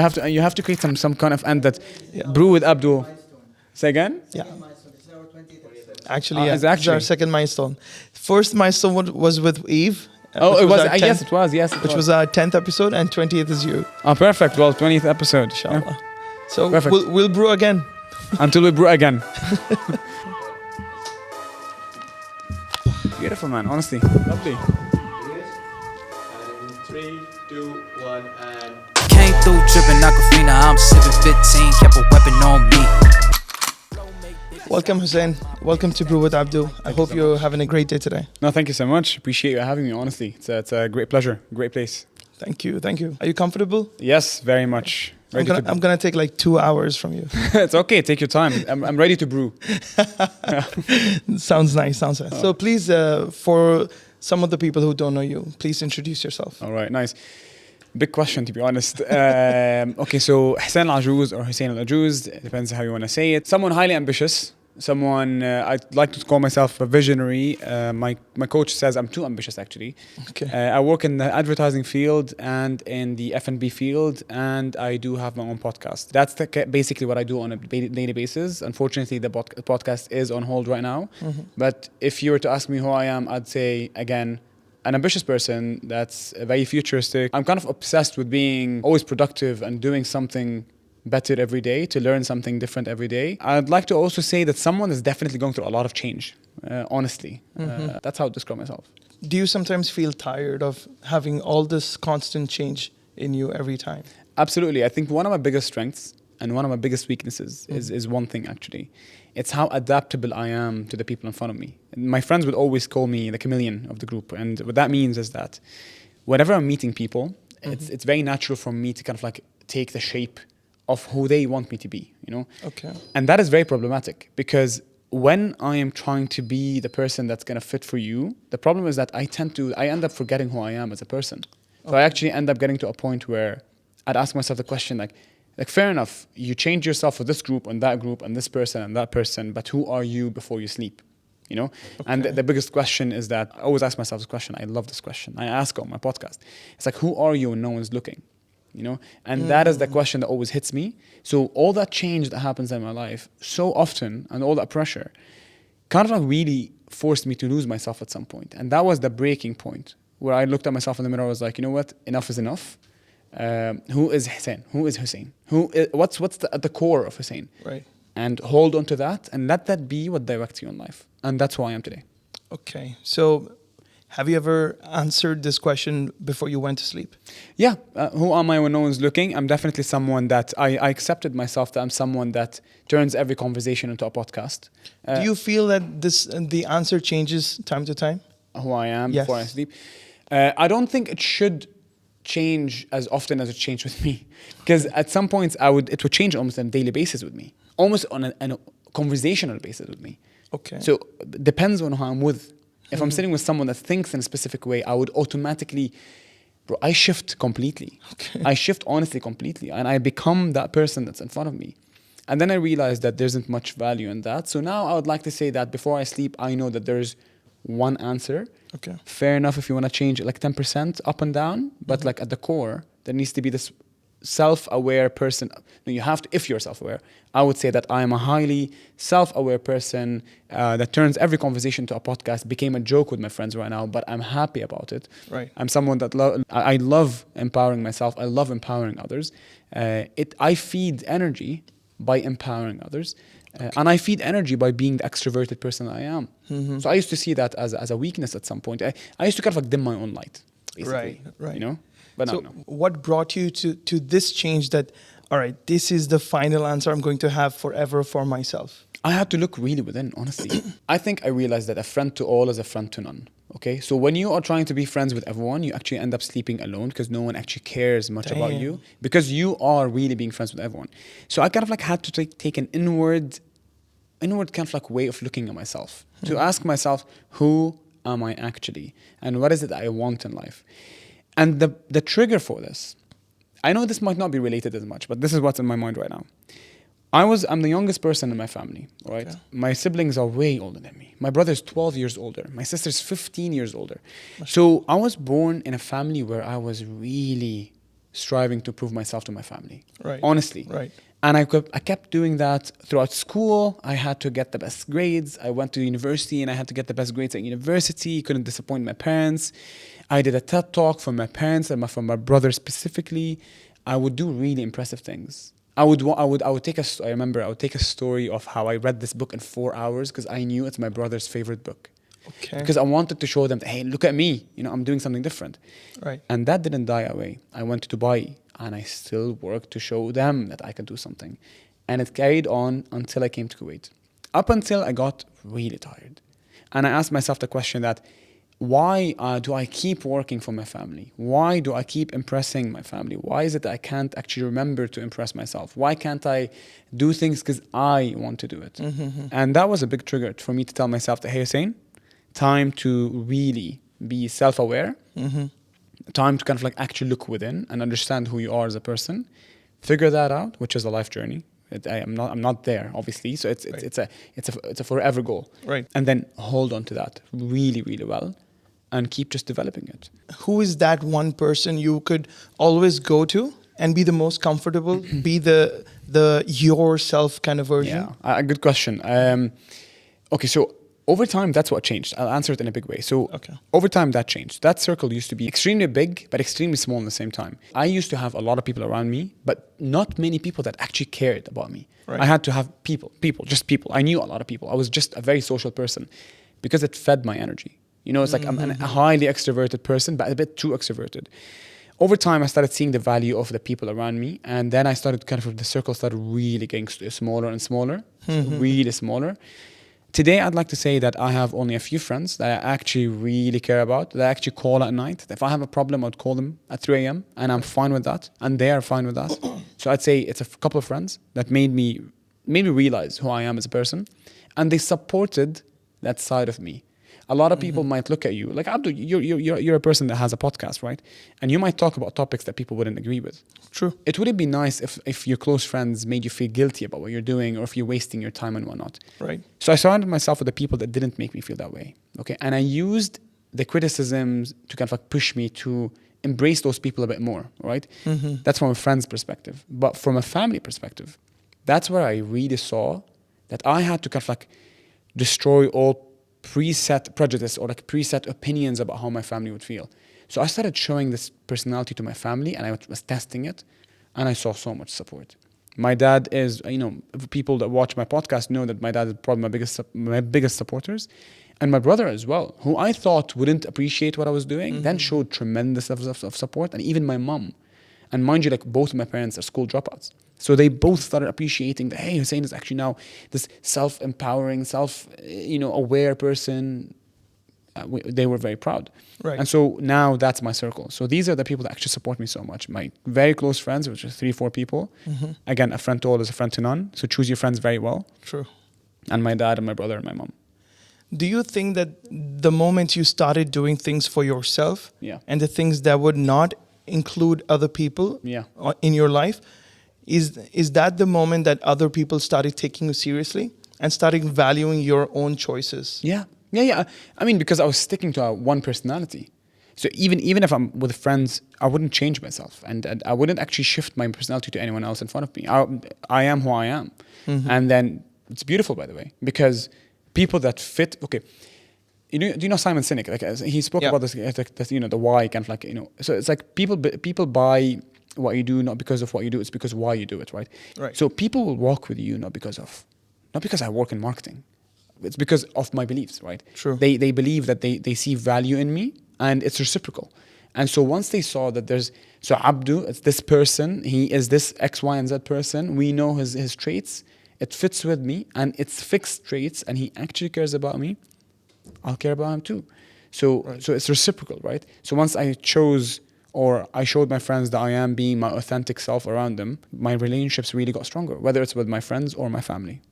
You have to create some kind of end that Brew with Abdu. Say again? Yeah. Actually, It's it's our second milestone. First milestone was with Eve. Oh, it was. our 10th, Yes, it was. Yes, it which was our 10th episode, and 20th is you. Oh, perfect. Well, 20th episode. Inshallah. Yeah. So Perfect. we'll brew again. Until we brew again. Beautiful, man. Honestly, lovely. 3, 2, 1, and... Came through dripping Aquafina, I'm sipping 15, kept a weapon on me. Welcome, Hussein. Welcome to Brew with Abdu. I hope you're having a great day today. No, thank you so much. Appreciate you having me. Honestly, it's a great pleasure. Great place. Thank you. Thank you. Are you comfortable? Yes, very much. I'm gonna take like 2 hours from you. It's okay. Take your time. I'm ready to brew. Sounds nice. Sounds nice. So please, for some of the people who don't know you, please introduce yourself. All right, nice. Big question, to be honest. Okay, so Hussein El-Ajouz or Hussein El-Ajouz, depends how you want to say it. Someone highly ambitious. Someone, I'd like to call myself a visionary. My coach says I'm too ambitious, actually. Okay. I work in the advertising field and in the F&B field, and I do have my own podcast. That's basically what I do on a daily basis. Unfortunately, the podcast is on hold right now. Mm-hmm. But if you were to ask me who I am, I'd say, again, an ambitious person that's very futuristic. I'm kind of obsessed with being always productive and doing something better every day, to learn something different every day. I'd like to also say that someone is definitely going through a lot of change, honestly. Mm-hmm. That's how I describe myself. Do you sometimes feel tired of having all this constant change in you every time? Absolutely. I think one of my biggest strengths and one of my biggest weaknesses is one thing, actually. It's how adaptable I am to the people in front of me. My friends would always call me the chameleon of the group. And what that means is that whenever I'm meeting people, it's very natural for me to kind of like take the shape of who they want me to be, you know? Okay. And that is very problematic, because when I am trying to be the person that's going to fit for you, the problem is that I end up forgetting who I am as a person. So I actually end up getting to a point where I'd ask myself the question like fair enough, you change yourself for this group and this person and that person, but who are you before you sleep? You know? Okay. And the biggest question is that I always ask myself this question. I love this question. I ask on my podcast. It's like, who are you when no one's looking? You know, and that is the question that always hits me. So all that change that happens in my life so often, and all that pressure, kind of like really forced me to lose myself at some point. And that was the breaking point where I looked at myself in the mirror. I was like, you know what? Enough is enough. Who is Hussein? Who is Hussein? What's at the core of Hussein? Right. And hold on to that, and let that be what directs you in life. And that's who I am today. Okay. So, have you ever answered this question before you went to sleep? Yeah. Who am I when no one's looking? I'm definitely someone that I accepted myself that I'm someone that turns every conversation into a podcast. Do you feel that the answer changes time to time? Who I am Yes. before I sleep? I don't think it should change as often as it changed with me. Because at some points it would change almost on a daily basis with me. Almost on a conversational basis with me. Okay. So it depends on who I'm with. If I'm sitting with someone that thinks in a specific way, I would automatically, I shift completely. Okay. I shift honestly completely. And I become that person that's in front of me. And then I realized that there isn't much value in that. So now I would like to say that before I sleep, I know that there's one answer. Okay. Fair enough if you want to change it like 10% up and down. But like at the core, there needs to be this self-aware person. No, you have to, if you're self-aware, I would say that I am a highly self-aware person that turns every conversation to a podcast. Became a joke with my friends right now, but I'm happy about it. Right. I'm someone that I love empowering myself. I love empowering others. I feed energy by empowering others. And I feed energy by being the extroverted person I am. Mm-hmm. So I used to see that as a weakness at some point. I used to kind of like dim my own light, basically. Right. You know? But so no. What brought you to this change that, all right, this is the final answer I'm going to have forever for myself? I had to look really within, honestly. I think I realized that a friend to all is a friend to none. Okay, so when you are trying to be friends with everyone, you actually end up sleeping alone because no one actually cares much about you, because you are really being friends with everyone. So I kind of like had to take an inward kind of like way of looking at myself, to ask myself, who am I actually? And what is it that I want in life? And the trigger for this, I know this might not be related as much, but this is what's in my mind right now. I'm the youngest person in my family, right? Okay. My siblings are way older than me. My brother's 12 years older. My sister's 15 years older. So I was born in a family where I was really striving to prove myself to my family. Right. Honestly. Right. And I kept doing that throughout school. I had to get the best grades. I went to university and I had to get the best grades at university. Couldn't disappoint my parents. I did a TED talk for my parents and from my brother specifically. I would do really impressive things. I would take I remember I would take a story of how I read this book in 4 hours because I knew it's my brother's favorite book. Okay. Because I wanted to show them, hey, look at me. I'm doing something different. Right. And that didn't die away. I went to Dubai and I still worked to show them that I could do something. And it carried on until I came to Kuwait. Up until I got really tired. And I asked myself the question that, why do I keep working for my family? Why do I keep impressing my family? Why is it that I can't actually remember to impress myself? Why can't I do things because I want to do it? Mm-hmm. And that was a big trigger for me to tell myself that, hey, Husain, time to really be self-aware. Mm-hmm. Time to kind of like actually look within and understand who you are as a person. Figure that out, which is a life journey. I'm not there, obviously. So it's a forever goal. Right. And then hold on to that really, really well. And keep just developing it. Who is that one person you could always go to and be the most comfortable, be the yourself kind of version? Yeah, good question. Okay, so over time, that's what changed. I'll answer it in a big way. So over time, that changed. That circle used to be extremely big, but extremely small at the same time. I used to have a lot of people around me, but not many people that actually cared about me. Right. I had to have people. I knew a lot of people. I was just a very social person because it fed my energy. It's like I'm a highly extroverted person, but a bit too extroverted. Over time, I started seeing the value of the people around me. And then I started the circle started really getting smaller and smaller, really smaller. Today, I'd like to say that I have only a few friends that I actually really care about, that I actually call at night. If I have a problem, I'd call them at 3 a.m. and I'm fine with that. And they are fine with that. So I'd say it's a couple of friends that made me realize who I am as a person. And they supported that side of me. A lot of people might look at you like, Abdu, you're a person that has a podcast, right? And you might talk about topics that people wouldn't agree with. True. It wouldn't be nice if your close friends made you feel guilty about what you're doing or if you're wasting your time and whatnot. Right. So I surrounded myself with the people that didn't make me feel that way. Okay. And I used the criticisms to kind of like push me to embrace those people a bit more, right? Mm-hmm. That's from a friend's perspective. But from a family perspective, that's where I really saw that I had to kind of like destroy all preset prejudice or like preset opinions about how my family would feel. So I started showing this personality to my family and I was testing it and I saw so much support. My dad is, people that watch my podcast know that my dad is probably my biggest supporters. And my brother as well, who I thought wouldn't appreciate what I was doing, then showed tremendous levels of support. And even my mom. And mind you, like both of my parents are school dropouts. So they both started appreciating that, hey, Husain is actually now this self-empowering, aware person. They were very proud. Right. And so now that's my circle. So these are the people that actually support me so much. My very close friends, which are 3-4 people. Mm-hmm. Again, a friend to all is a friend to none. So choose your friends very well. True. And my dad and my brother and my mom. Do you think that the moment you started doing things for yourself and the things that would not include other people in your life, is that the moment that other people started taking you seriously and starting valuing your own choices? Yeah. I mean, because I was sticking to one personality. So even if I'm with friends, I wouldn't change myself. And I wouldn't actually shift my personality to anyone else in front of me. I am who I am. Mm-hmm. And then it's beautiful, by the way, because people that fit, okay. Do you know Simon Sinek? Like he spoke about this, the why kind of like, so it's like people buy what you do not because of what you do, it's because why you do it, right? Right. So people will walk with you not because I work in marketing. It's because of my beliefs, right? True. They believe that they see value in me and it's reciprocal. And so once they saw that so Abdu, it's this person, he is this X, Y, and Z person, we know his traits, it fits with me and it's fixed traits and he actually cares about me, I'll care about him too. So it's reciprocal, right? So once I chose or I showed my friends that I am being my authentic self around them, my relationships really got stronger, whether it's with my friends or my family.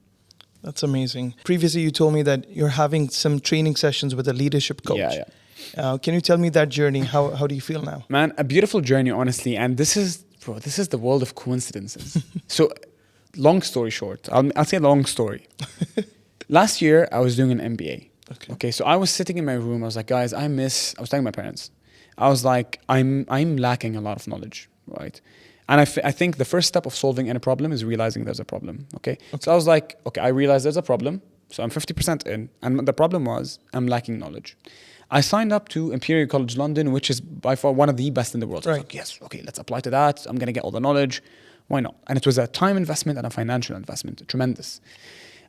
That's amazing. Previously, you told me that you're having some training sessions with a leadership coach. Yeah. Can you tell me that journey? How do you feel now? Man, a beautiful journey, honestly. And this is the world of coincidences. So, long story short, I'll say a long story. Last year, I was doing an MBA. Okay. So I was sitting in my room. I was like, guys, I was telling my parents. I was like, I'm lacking a lot of knowledge. right? And I think the first step of solving any problem is realizing there's a problem, okay? So I was like, okay, I realized there's a problem, so I'm 50% in. And the problem was I'm lacking knowledge. I signed up to Imperial College London, which is by far one of the best in the world. So I was like, yes, okay, let's apply to that. I'm going to get all the knowledge. Why not? And it was a time investment and a financial investment, tremendous.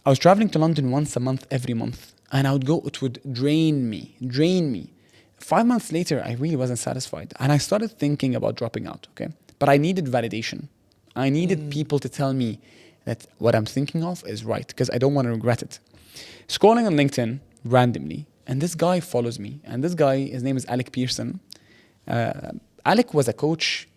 I was traveling to London once a month, every month. And I would go, it would drain me. 5 months later, I really wasn't satisfied. And I started thinking about dropping out, okay? But I needed validation. I needed people to tell me that what I'm thinking of is right, because I don't want to regret it. Scrolling on LinkedIn randomly, and this guy follows me. And this guy, his name is Alec Pearson. Alec was a coach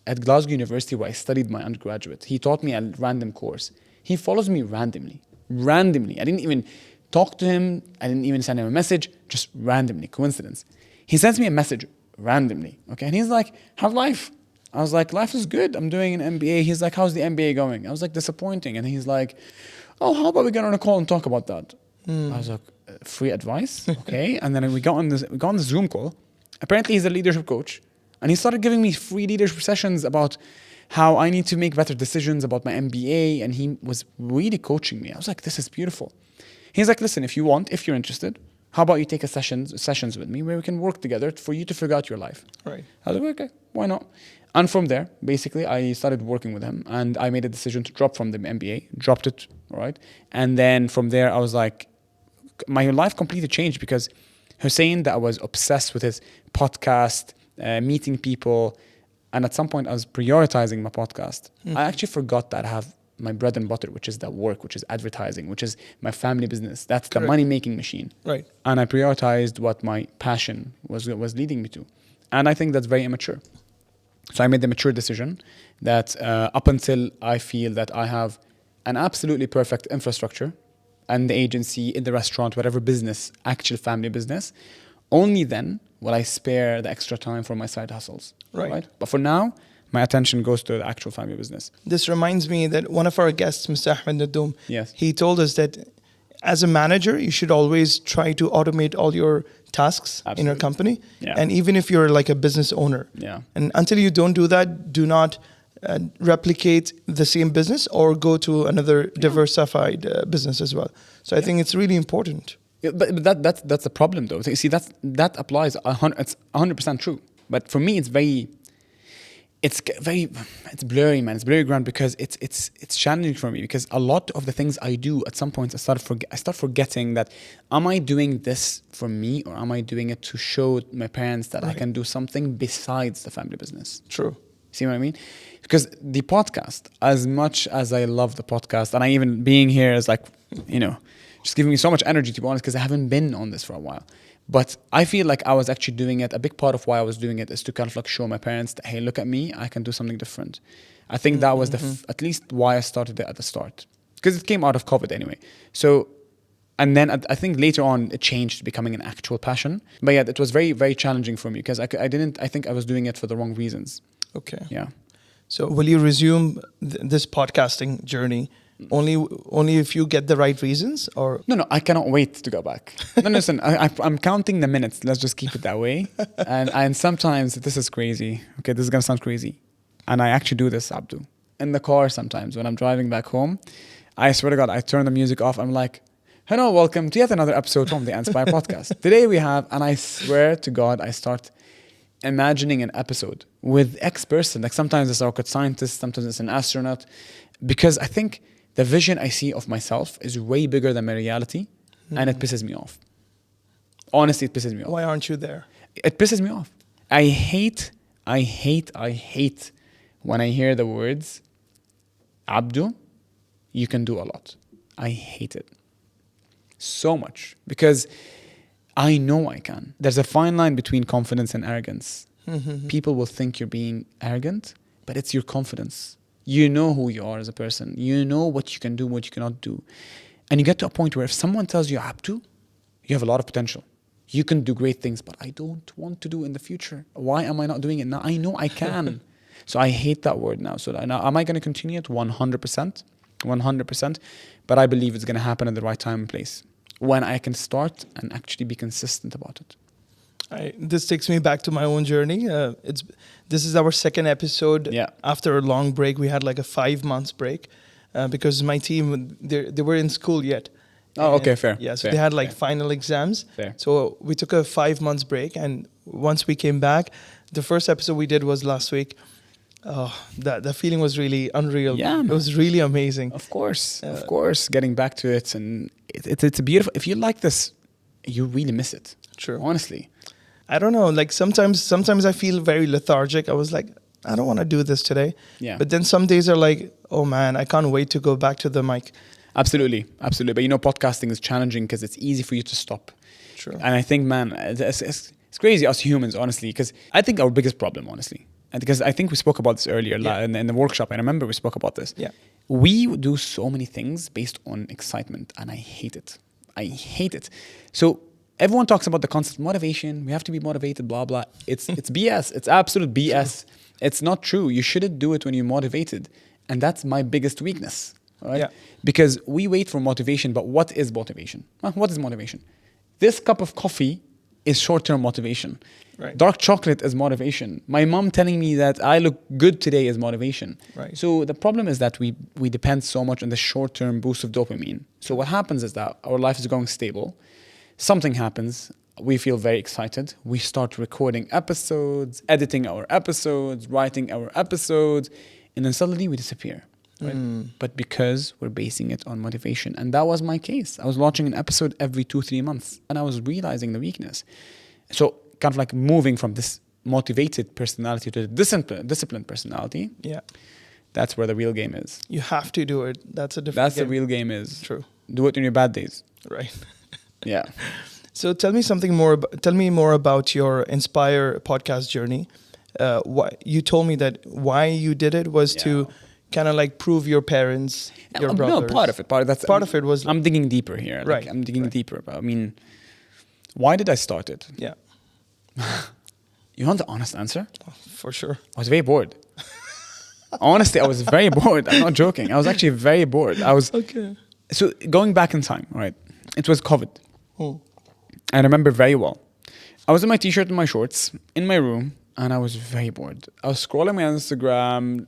at Glasgow University where I studied my undergraduate. He taught me a random course. He follows me randomly. I didn't even talk to him. I didn't even send him a message, just randomly, coincidence. He sends me a message randomly, okay? And he's like, how's life? I was like, life is good. I'm doing an MBA. He's like, how's the MBA going? I was like, disappointing. And he's like, oh, how about we get on a call and talk about that? I was like, free advice? Okay. And then we got on this Zoom call. Apparently he's a leadership coach. And he started giving me free leadership sessions about how I need to make better decisions about my MBA. And he was really coaching me. I was like, this is beautiful. He's like, listen, if you're interested, how about you take sessions with me where we can work together for you to figure out your life? Right. I was like, okay, why not? And from there, basically, I started working with him and I made a decision to drop from the MBA, dropped it, right? And then from there, I was like, my life completely changed because Husain, that I was obsessed with his podcast, meeting people. And at some point I was prioritizing my podcast. I actually forgot that I have my bread and butter, which is that work, which is advertising, which is my family business. That's the money-making machine. Right. And I prioritized what my passion was leading me to. And I think that's very immature. So I made the mature decision that up until I feel that I have an absolutely perfect infrastructure and the agency, in the restaurant, whatever business, actual family business, only then will I spare the extra time for my side hustles. Right? But for now, my attention goes to the actual family business. This reminds me that one of our guests, Mr. Ahmed Nadoum, he told us that as a manager, you should always try to automate all your tasks in your company. Yeah. And even if you're like a business owner. Yeah. And until you don't do that, do not replicate the same business or go to another diversified business as well. So I think it's really important. Yeah, but that's the problem though. See, that applies. It's 100% true. But for me, it's blurry, man. It's blurry ground because it's challenging for me because a lot of the things I do at some point I start forgetting that am I doing this for me or am I doing it to show my parents that I can do something besides the family business? True. See what I mean? Because the podcast, as much as I love the podcast, and I even being here is like, just giving me so much energy to be honest, because I haven't been on this for a while. But I feel like I was actually doing it. A big part of why I was doing it is to kind of like show my parents that, hey, look at me, I can do something different. I think that was at least why I started it at the start. Because it came out of COVID anyway. So, and then I think later on it changed to becoming an actual passion. But yeah, it was very, very challenging for me because I think I was doing it for the wrong reasons. Okay. Yeah. So will you resume this podcasting journey only if you get the right reasons, or no, I cannot wait to go back. No, listen, I'm counting the minutes. Let's just keep it that way. And sometimes this is crazy. Okay, this is gonna sound crazy, and I actually do this, Abdu, in the car sometimes when I'm driving back home. I swear to God, I turn the music off. I'm like, hello, welcome to yet another episode from the Enspire podcast. Today we have, and I swear to God, I start imagining an episode with X person. Like sometimes it's a rocket scientist, sometimes it's an astronaut, because I think the vision I see of myself is way bigger than my reality, and it pisses me off. Honestly, it pisses me off. Why aren't you there? It pisses me off. I hate when I hear the words, Abdu, you can do a lot. I hate it so much because I know I can. There's a fine line between confidence and arrogance. People will think you're being arrogant, but it's your confidence. You know who you are as a person. You know what you can do, what you cannot do. And you get to a point where if someone tells you, Abdu, you have a lot of potential. You can do great things, but I don't want to do in the future. Why am I not doing it now? I know I can. So I hate that word now. So now, am I going to continue it? 100%. 100%. But I believe it's going to happen at the right time and place when I can start and actually be consistent about it. This takes me back to my own journey. This is our second episode. Yeah. After a long break, we had like a 5 months break because my team they were in school yet. Oh, okay, fair. Yeah, so fair, they had like fair. final exams. Fair. So we took a 5 months break, and once we came back, the first episode we did was last week. Oh, the feeling was really unreal. Yeah, it was really amazing. Of course, getting back to it, and it's a beautiful. If you like this, you really miss it. True. Honestly, I don't know. Like sometimes I feel very lethargic. I was like, I don't want to do this today. Yeah. But then some days are like, oh man, I can't wait to go back to the mic. absolutely. But podcasting is challenging because it's easy for you to stop. True. And I think, man, it's crazy us humans, honestly, because I think our biggest problem, honestly, and because I think we spoke about this earlier in the workshop. I remember we spoke about this. Yeah. We do so many things based on excitement, and I hate it. So everyone talks about the concept of motivation. We have to be motivated, blah, blah. It's BS. It's absolute BS. True. It's not true. You shouldn't do it when you're motivated. And that's my biggest weakness. Right? Yeah. Because we wait for motivation, but what is motivation? What is motivation? This cup of coffee is short-term motivation. Right. Dark chocolate is motivation. My mom telling me that I look good today is motivation. Right. So the problem is that we depend so much on the short-term boost of dopamine. So what happens is that our life is going stable. Something happens. We feel very excited. We start recording episodes, editing our episodes, writing our episodes, and then suddenly we disappear. Right? But because we're basing it on motivation. And that was my case. I was launching an episode every 2-3 months, and I was realizing the weakness. So kind of like moving from this motivated personality to the disciplined personality. Yeah. That's where the real game is. You have to do it. That's a different That's game. the real game is. True. Do it in your bad days. Right. Yeah. So tell me something more. Tell me more about your Enspire podcast journey. You told me that why you did it was to kind of like prove your parents, your brothers. No, part of it was. I'm digging deeper here. Right. I'm digging deeper. But I mean, why did I start it? Yeah. You want the honest answer? For sure. I was very bored. Honestly, I was very bored. I'm not joking. I was actually very bored. Okay. So going back in time, right? It was COVID. Oh. I remember very well. I was in my t-shirt and my shorts in my room, and I was very bored. I was scrolling my Instagram.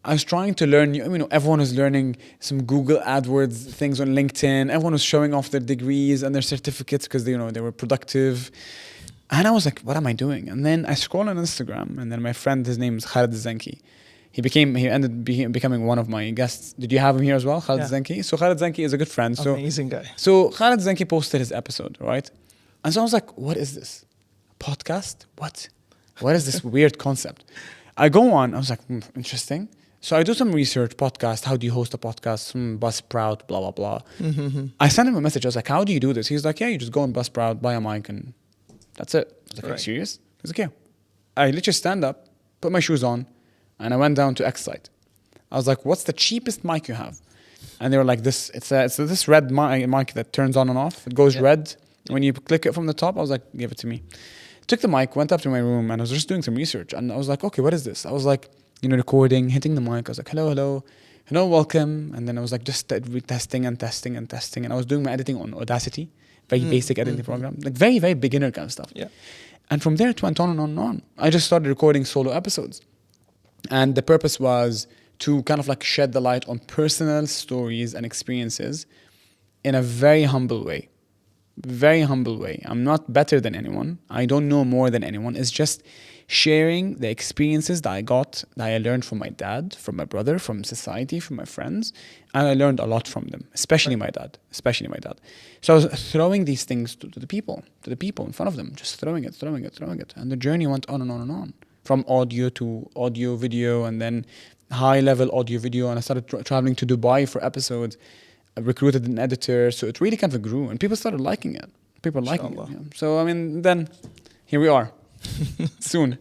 I was trying to learn. Everyone was learning some Google AdWords things on LinkedIn. Everyone was showing off their degrees and their certificates because they were productive. And I was like, what am I doing? And then I scroll on Instagram, and then my friend, his name is Khalid Zenki. He ended becoming one of my guests. Did you have him here as well, Khalid Zenki? So Khalid Zenki is a good friend. Amazing guy. So Khalid Zenki posted his episode, right? And so I was like, what is this? A podcast? What is this weird concept? I go on, I was like, interesting. So I do some research, podcast, how do you host a podcast? Buzzsprout, blah, blah, blah. Mm-hmm. I sent him a message. I was like, how do you do this? He's like, yeah, you just go on Buzzsprout, buy a mic, and that's it. I was like, are you serious? He's like, yeah. I literally stand up, put my shoes on, and I went down to X-Site. I was like, what's the cheapest mic you have? And they were like, it's this red mic that turns on and off. It goes red. When you click it from the top, I was like, give it to me. Took the mic, went up to my room, and I was just doing some research. And I was like, okay, what is this? I was like, recording, hitting the mic. I was like, hello, welcome. And then I was like, just testing. And I was doing my editing on Audacity, very basic editing program, like very, very beginner kind of stuff. Yeah. And from there it went on and on and on. I just started recording solo episodes. And the purpose was to kind of like shed the light on personal stories and experiences in a very humble way. Very humble way. I'm not better than anyone. I don't know more than anyone. It's just sharing the experiences that I learned from my dad, from my brother, from society, from my friends. And I learned a lot from them, especially my dad. So I was throwing these things to the people in front of them, just throwing it. And the journey went on and on and on. From audio to audio, video, and then high-level audio, video. And I started traveling to Dubai for episodes. I recruited an editor. So it really kind of grew. And people started liking it. Yeah. So, then here we are. Soon,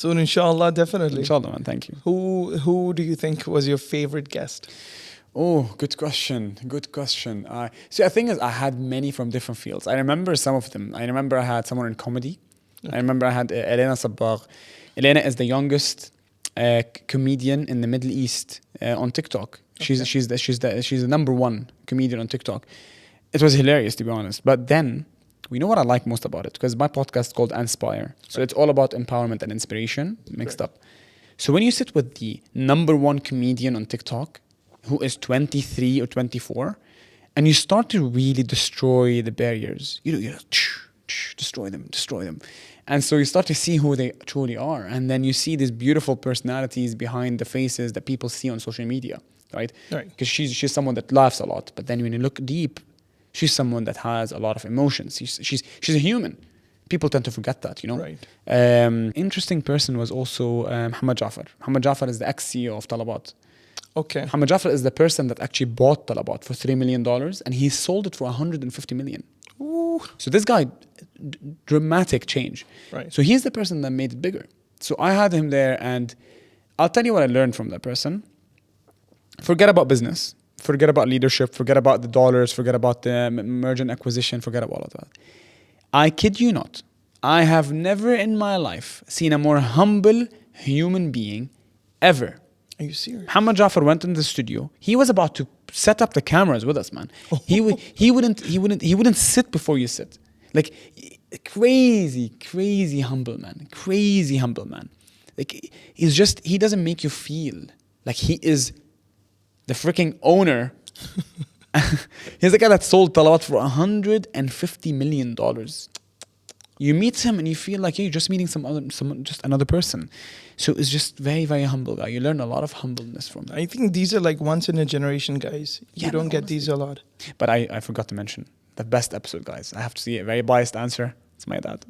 inshallah, definitely. Inshallah, man. Thank you. Who do you think was your favorite guest? Oh, good question. See, the thing is, I had many from different fields. I remember some of them. I remember I had someone in comedy. Okay. I remember I had Elena Sabbagh. Elena is the youngest comedian in the Middle East on TikTok. Okay. She's the number one comedian on TikTok. It was hilarious, to be honest. But then You know what I like most about it? Because my podcast is called Enspire. So it's all about empowerment and inspiration mixed up. So when you sit with the #1 comedian on TikTok, who is 23 or 24, and you start to really destroy the barriers, destroy them. And so you start to see who they truly are. And then you see these beautiful personalities behind the faces that people see on social media, right? Because she's someone that laughs a lot. But then when you look deep, she's someone that has a lot of emotions. She's a human. People tend to forget that, you know. Interesting person was also Muhammad Jafar. Muhammad Jafar is the ex-CEO of Talabat. Okay. Muhammad Jafar is the person that actually bought Talabat for $3 million and he sold it for $150 million. Ooh. So this guy, dramatic change. So he's the person that made it bigger. So I had him there, and I'll tell you what I learned from that person. Forget about business. Forget about leadership. Forget about the dollars. Forget about the merger and acquisition. Forget about all of that. I kid you not. I have never in my life seen a more humble human being ever. Are you serious? Muhammad Jafar went in the studio. He was about to set up the cameras with us, man. He wouldn't sit before you sit. Like crazy humble man. Crazy humble man. Like he doesn't make you feel like he is the freaking owner. He's the guy that sold Talabat for $150 million. You meet him and you feel like you're just meeting just another person. So it's just very, very humble guy. You learn a lot of humbleness from him. I think these are like once in a generation guys. You don't get these a lot. But I forgot to mention the best episode, guys. I have to see a very biased answer. It's my dad.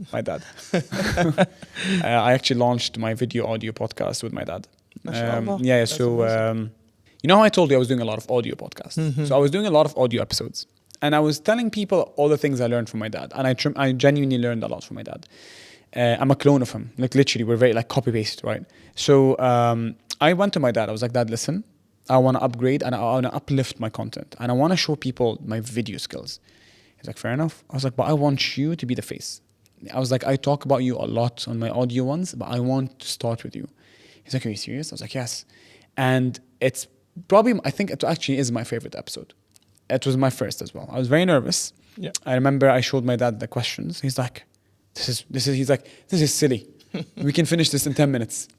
I actually launched my video audio podcast with my dad. You know how I told you I was doing a lot of audio podcasts? Mm-hmm. So I was doing a lot of audio episodes. And I was telling people all the things I learned from my dad. And I genuinely learned a lot from my dad. I'm a clone of him. Like literally, we're very like copy-paste, right? So I went to my dad. I was like, Dad, listen, I want to upgrade and I want to uplift my content. And I want to show people my video skills. He's like, fair enough. I was like, but I want you to be the face. I was like, I talk about you a lot on my audio ones, but I want to start with you. He's like, are you serious? I was like, yes. And it's probably, I think it actually is my favorite episode. It was my first as well. I was very nervous. Yeah. I remember I showed my dad the questions. He's like, this is silly. We can finish this in 10 minutes.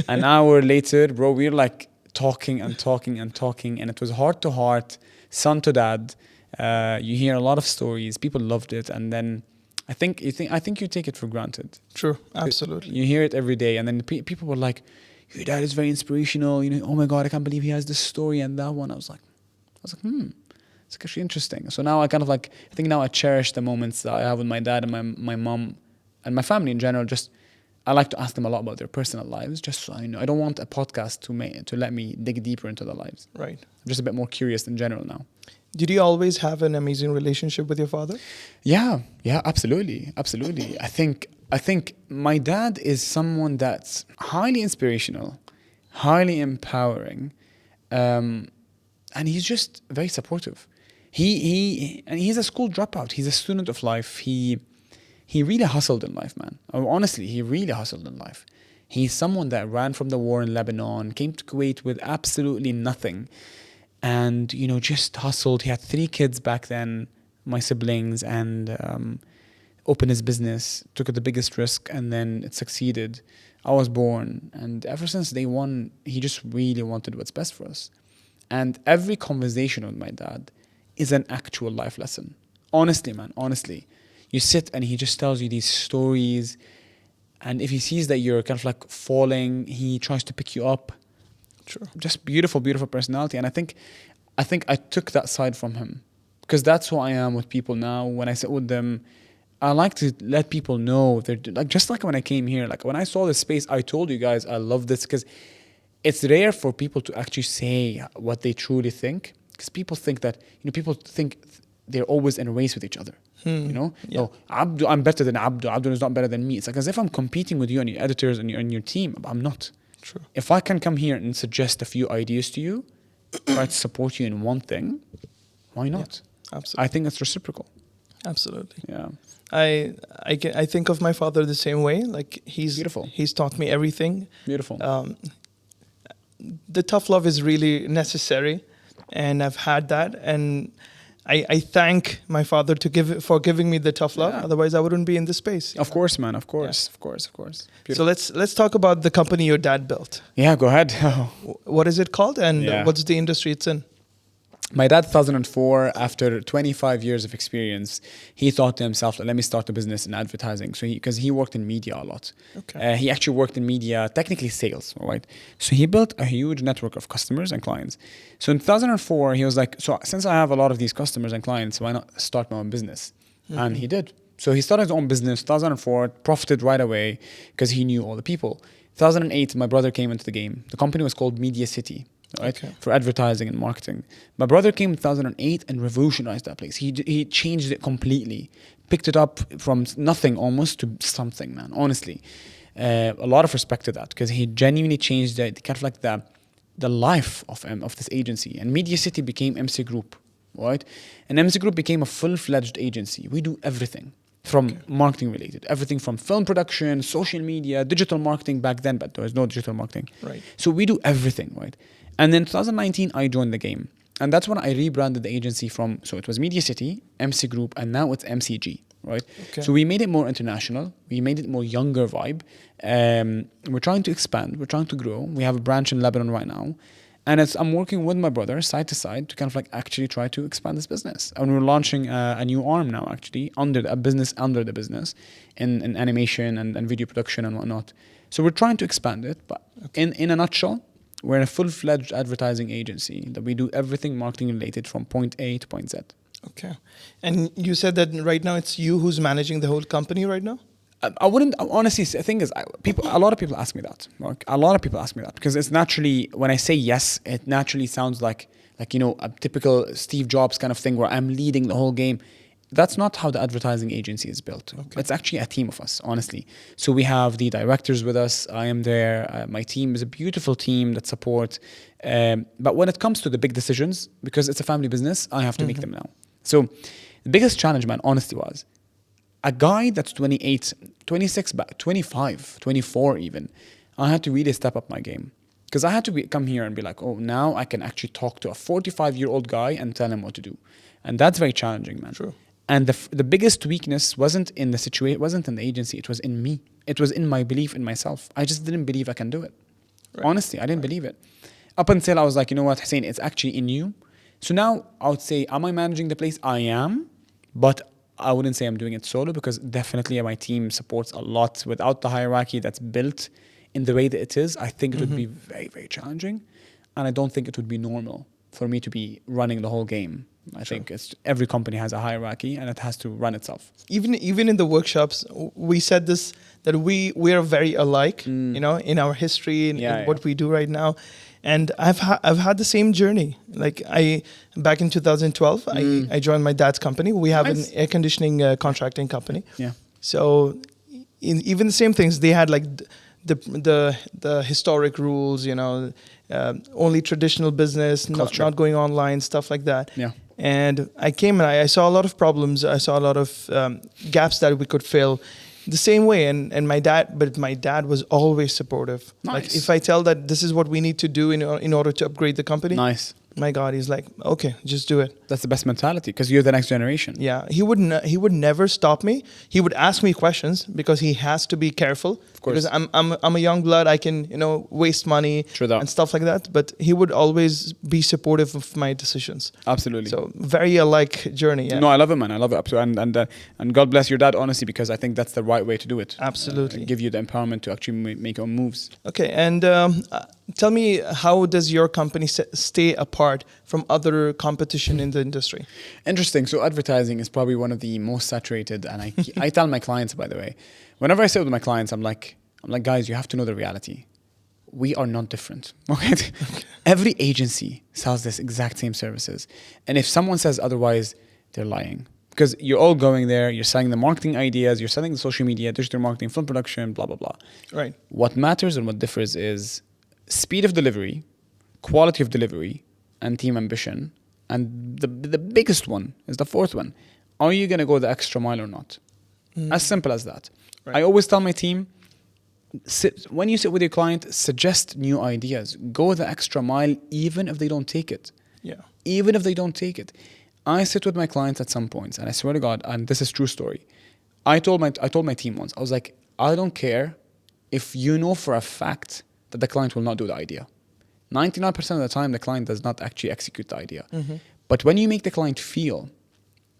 An hour later, bro, we're like talking. And it was heart to heart, son to dad. You hear a lot of stories. People loved it. And then I think you take it for granted. True. Absolutely. You hear it every day. And then people were like, your dad is very inspirational. You know, oh my God, I can't believe he has this story and that one. I was like, it's actually interesting. So now I think now I cherish the moments that I have with my dad and my mom and my family in general. Just, I like to ask them a lot about their personal lives, just so I know. I don't want a podcast to let me dig deeper into their lives. Right. I'm just a bit more curious in general now. Did you always have an amazing relationship with your father? Yeah, absolutely. I think my dad is someone that's highly inspirational, highly empowering, and he's just very supportive. He's a school dropout. He's a student of life. He really hustled in life, man. Honestly, he really hustled in life. He's someone that ran from the war in Lebanon, came to Kuwait with absolutely nothing, and just hustled. He had 3 kids back then, my siblings, and opened his business, took the biggest risk, and then it succeeded. I was born, and ever since day one, he just really wanted what's best for us. And every conversation with my dad is an actual life lesson. Honestly, man, honestly. You sit and he just tells you these stories, and if he sees that you're kind of like falling, he tries to pick you up. Sure. Just beautiful personality. And I think I took that side from him, because that's who I am with people now. When I sit with them, I like to let people know they're like, just like when I came here, like when I saw this space, I told you guys I love this, because it's rare for people to actually say what they truly think, because people think that they're always in a race with each other. Yeah. Oh, Abdu, I'm better than Abdu. Abdu is not better than me. It's like as if I'm competing with you and your editors and your team. I'm not. True. If I can come here and suggest a few ideas to you, try to support you in one thing, why not? Yeah, absolutely. I think it's reciprocal. Absolutely. Yeah. I think of my father the same way. Like he's beautiful. He's taught me everything. Beautiful. The tough love is really necessary, and I've had that. And I thank my father for giving me the tough love. Yeah. Otherwise, I wouldn't be in this space. Of course, man. Of course. Of course. So let's talk about the company your dad built. Yeah, go ahead. What is it called, and what's the industry it's in? My dad, 2004, after 25 years of experience, he thought to himself, let me start a business in advertising. So because he worked in media a lot. Okay. He actually worked in media, technically sales, right? So he built a huge network of customers and clients. So in 2004, he was like, so since I have a lot of these customers and clients, why not start my own business? And he did. So he started his own business, 2004, profited right away because he knew all the people. 2008, my brother came into the game. The company was called Media City. Right? Okay. For advertising and marketing. My brother came in 2008 and revolutionized that place. He changed it completely, picked it up from nothing almost to something, man, honestly. A lot of respect to that because he genuinely changed the kind of like the life of this agency. And Media City became MC Group, right? And MC Group became a full-fledged agency. We do everything from marketing related, everything from film production, social media, digital marketing back then, but there was no digital marketing. Right. So we do everything, right? And then 2019, I joined the game. And that's when I rebranded the agency from, so it was Media City, MC Group, and now it's MCG, right? Okay. So we made it more international. We made it more younger vibe. We're trying to expand. We're trying to grow. We have a branch in Lebanon right now. And I'm working with my brother side to side to kind of like actually try to expand this business. And we're launching a new arm now, actually, under the business in animation and video production and whatnot. So we're trying to expand it. But in a nutshell, we're a full-fledged advertising agency that we do everything marketing related from point A to point Z. Okay. And you said that right now it's you who's managing the whole company right now? I wouldn't, honestly, the thing is, a lot of people ask me that. A lot of people ask me that because it's naturally, when I say yes, it naturally sounds like a typical Steve Jobs kind of thing where I'm leading the whole game. That's not how the advertising agency is built. Okay. It's actually a team of us, honestly. So we have the directors with us. I am there. My team is a beautiful team that support. But when it comes to the big decisions, because it's a family business, I have to make them now. So the biggest challenge, man, honestly, was a guy that's 28, 26, 25, 24 even. I had to really step up my game. Because I had to come here and be like, oh, now I can actually talk to a 45-year-old guy and tell him what to do. And that's very challenging, man. True. And the biggest weakness wasn't in the situation, wasn't in the agency. It was in me. It was in my belief in myself. I just didn't believe I can do it. Right. Honestly, I didn't believe it. Up until I was like, you know what, Hussein, it's actually in you. So now I would say, am I managing the place? I am. But I wouldn't say I'm doing it solo because definitely my team supports a lot. Without the hierarchy that's built in the way that it is, I think it would be very, very challenging. And I don't think it would be normal for me to be running the whole game. I think every company has a hierarchy and it has to run itself. Even in the workshops, we said this, that we are very alike, you know, in our history and in what we do right now. And I've had the same journey. Like back in 2012, I joined my dad's company. We have an air conditioning contracting company. Yeah. So even the same things, they had like the historic rules, you know, only traditional business, not going online, stuff like that. Yeah. And I came and I saw a lot of problems. I saw a lot of gaps that we could fill the same way. And my dad was always supportive. Nice. Like if I tell that this is what we need to do in order to upgrade the company. Nice. My God, he's like, okay, just do it. That's the best mentality because you're the next generation. Yeah, he would never stop me. He would ask me questions because he has to be careful. Of course, because I'm a young blood. I can waste money and stuff like that. But he would always be supportive of my decisions. Absolutely. So very alike journey. Yeah. No, I love it, man. I love it. And God bless your dad, honestly, because I think that's the right way to do it. Absolutely. Give you the empowerment to actually make your own moves. Okay, and tell me, how does your company stay apart from other competition in the industry? Interesting. So advertising is probably one of the most saturated, and I tell my clients, by the way, whenever I sit with my clients, I'm like, guys, you have to know the reality. We are not different. Okay? Every agency sells this exact same services, and if someone says otherwise, they're lying. Because you're all going there, you're selling the marketing ideas, you're selling the social media, digital marketing, film production, blah, blah, blah. Right. What matters and what differs is speed of delivery, quality of delivery, and team ambition. And the biggest one is the fourth one. Are you going to go the extra mile or not? As simple as that. Right. I always tell my team, when you sit with your client, suggest new ideas. Go the extra mile even if they don't take it. Yeah. Even if they don't take it. I sit with my clients at some points, and I swear to God, and this is true story. I told my team once, I was like, I don't care if you know for a fact that the client will not do the idea. 99% of the time, the client does not actually execute the idea. But when you make the client feel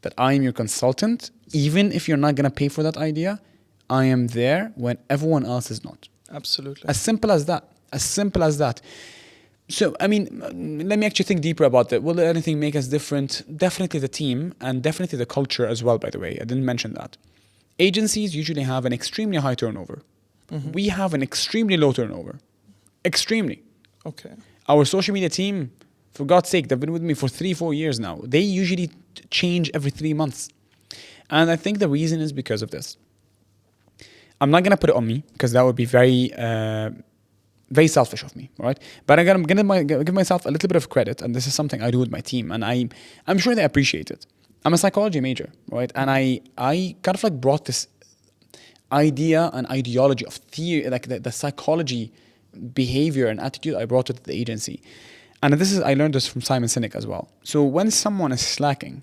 that I am your consultant, even if you're not going to pay for that idea, I am there when everyone else is not. Absolutely. As simple as that. As simple as that. So, I mean, let me actually think deeper about that. Will anything make us different? Definitely the team, and definitely the culture as well, by the way. I didn't mention that. Agencies usually have an extremely high turnover. We have an extremely low turnover. Extremely. Okay. Our social media team, for God's sake, they've been with me for 3-4 years now. They usually change every 3 months. And I think the reason is because of this. I'm not going to put it on me, because that would be very selfish of me, right? But I'm going to give myself a little bit of credit, and this is something I do with my team, and I'm sure they appreciate it. I'm a psychology major, right? And I kind of like brought this idea and ideology of theory, like the psychology, behavior and attitude, I brought it to the agency. And I learned this from Simon Sinek as well. So when someone is slacking,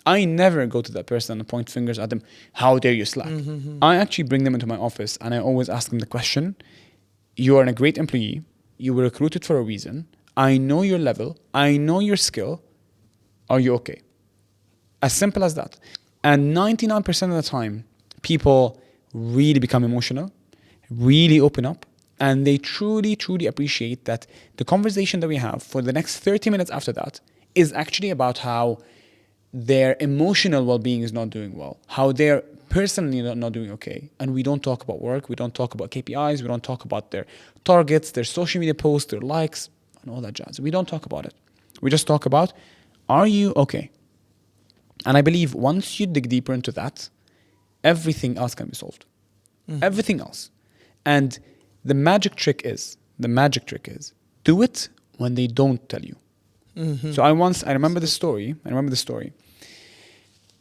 I never go to that person and point fingers at them, how dare you slack? I actually bring them into my office and I always ask them the question, you are a great employee, you were recruited for a reason, I know your level, I know your skill, are you okay? As simple as that. And 99% of the time, people really become emotional, really open up, and they truly, truly appreciate that the conversation that we have for the next 30 minutes after that is actually about how their emotional well-being is not doing well, how they're personally not doing okay. And we don't talk about work, we don't talk about KPIs, we don't talk about their targets, their social media posts, their likes, and all that jazz. We don't talk about it. We just talk about, are you okay? And I believe once you dig deeper into that, everything else can be solved. Everything else. And the magic trick is, do it when they don't tell you. So I remember the story.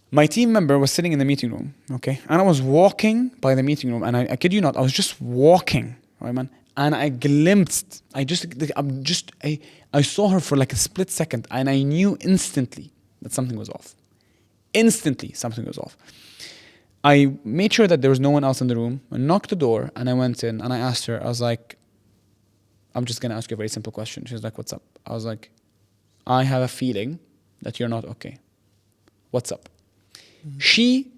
My team member was sitting in the meeting room, okay? And I was walking by the meeting room, and I kid you not, I was just walking, right, man? And I glimpsed, I saw her for like a split second, and I knew instantly that something was off. Instantly, something was off. I made sure that there was no one else in the room. I knocked the door, and I went in, and I asked her, I was like, I'm just going to ask you a very simple question. She was like, what's up? I was like, I have a feeling that you're not okay. What's up? She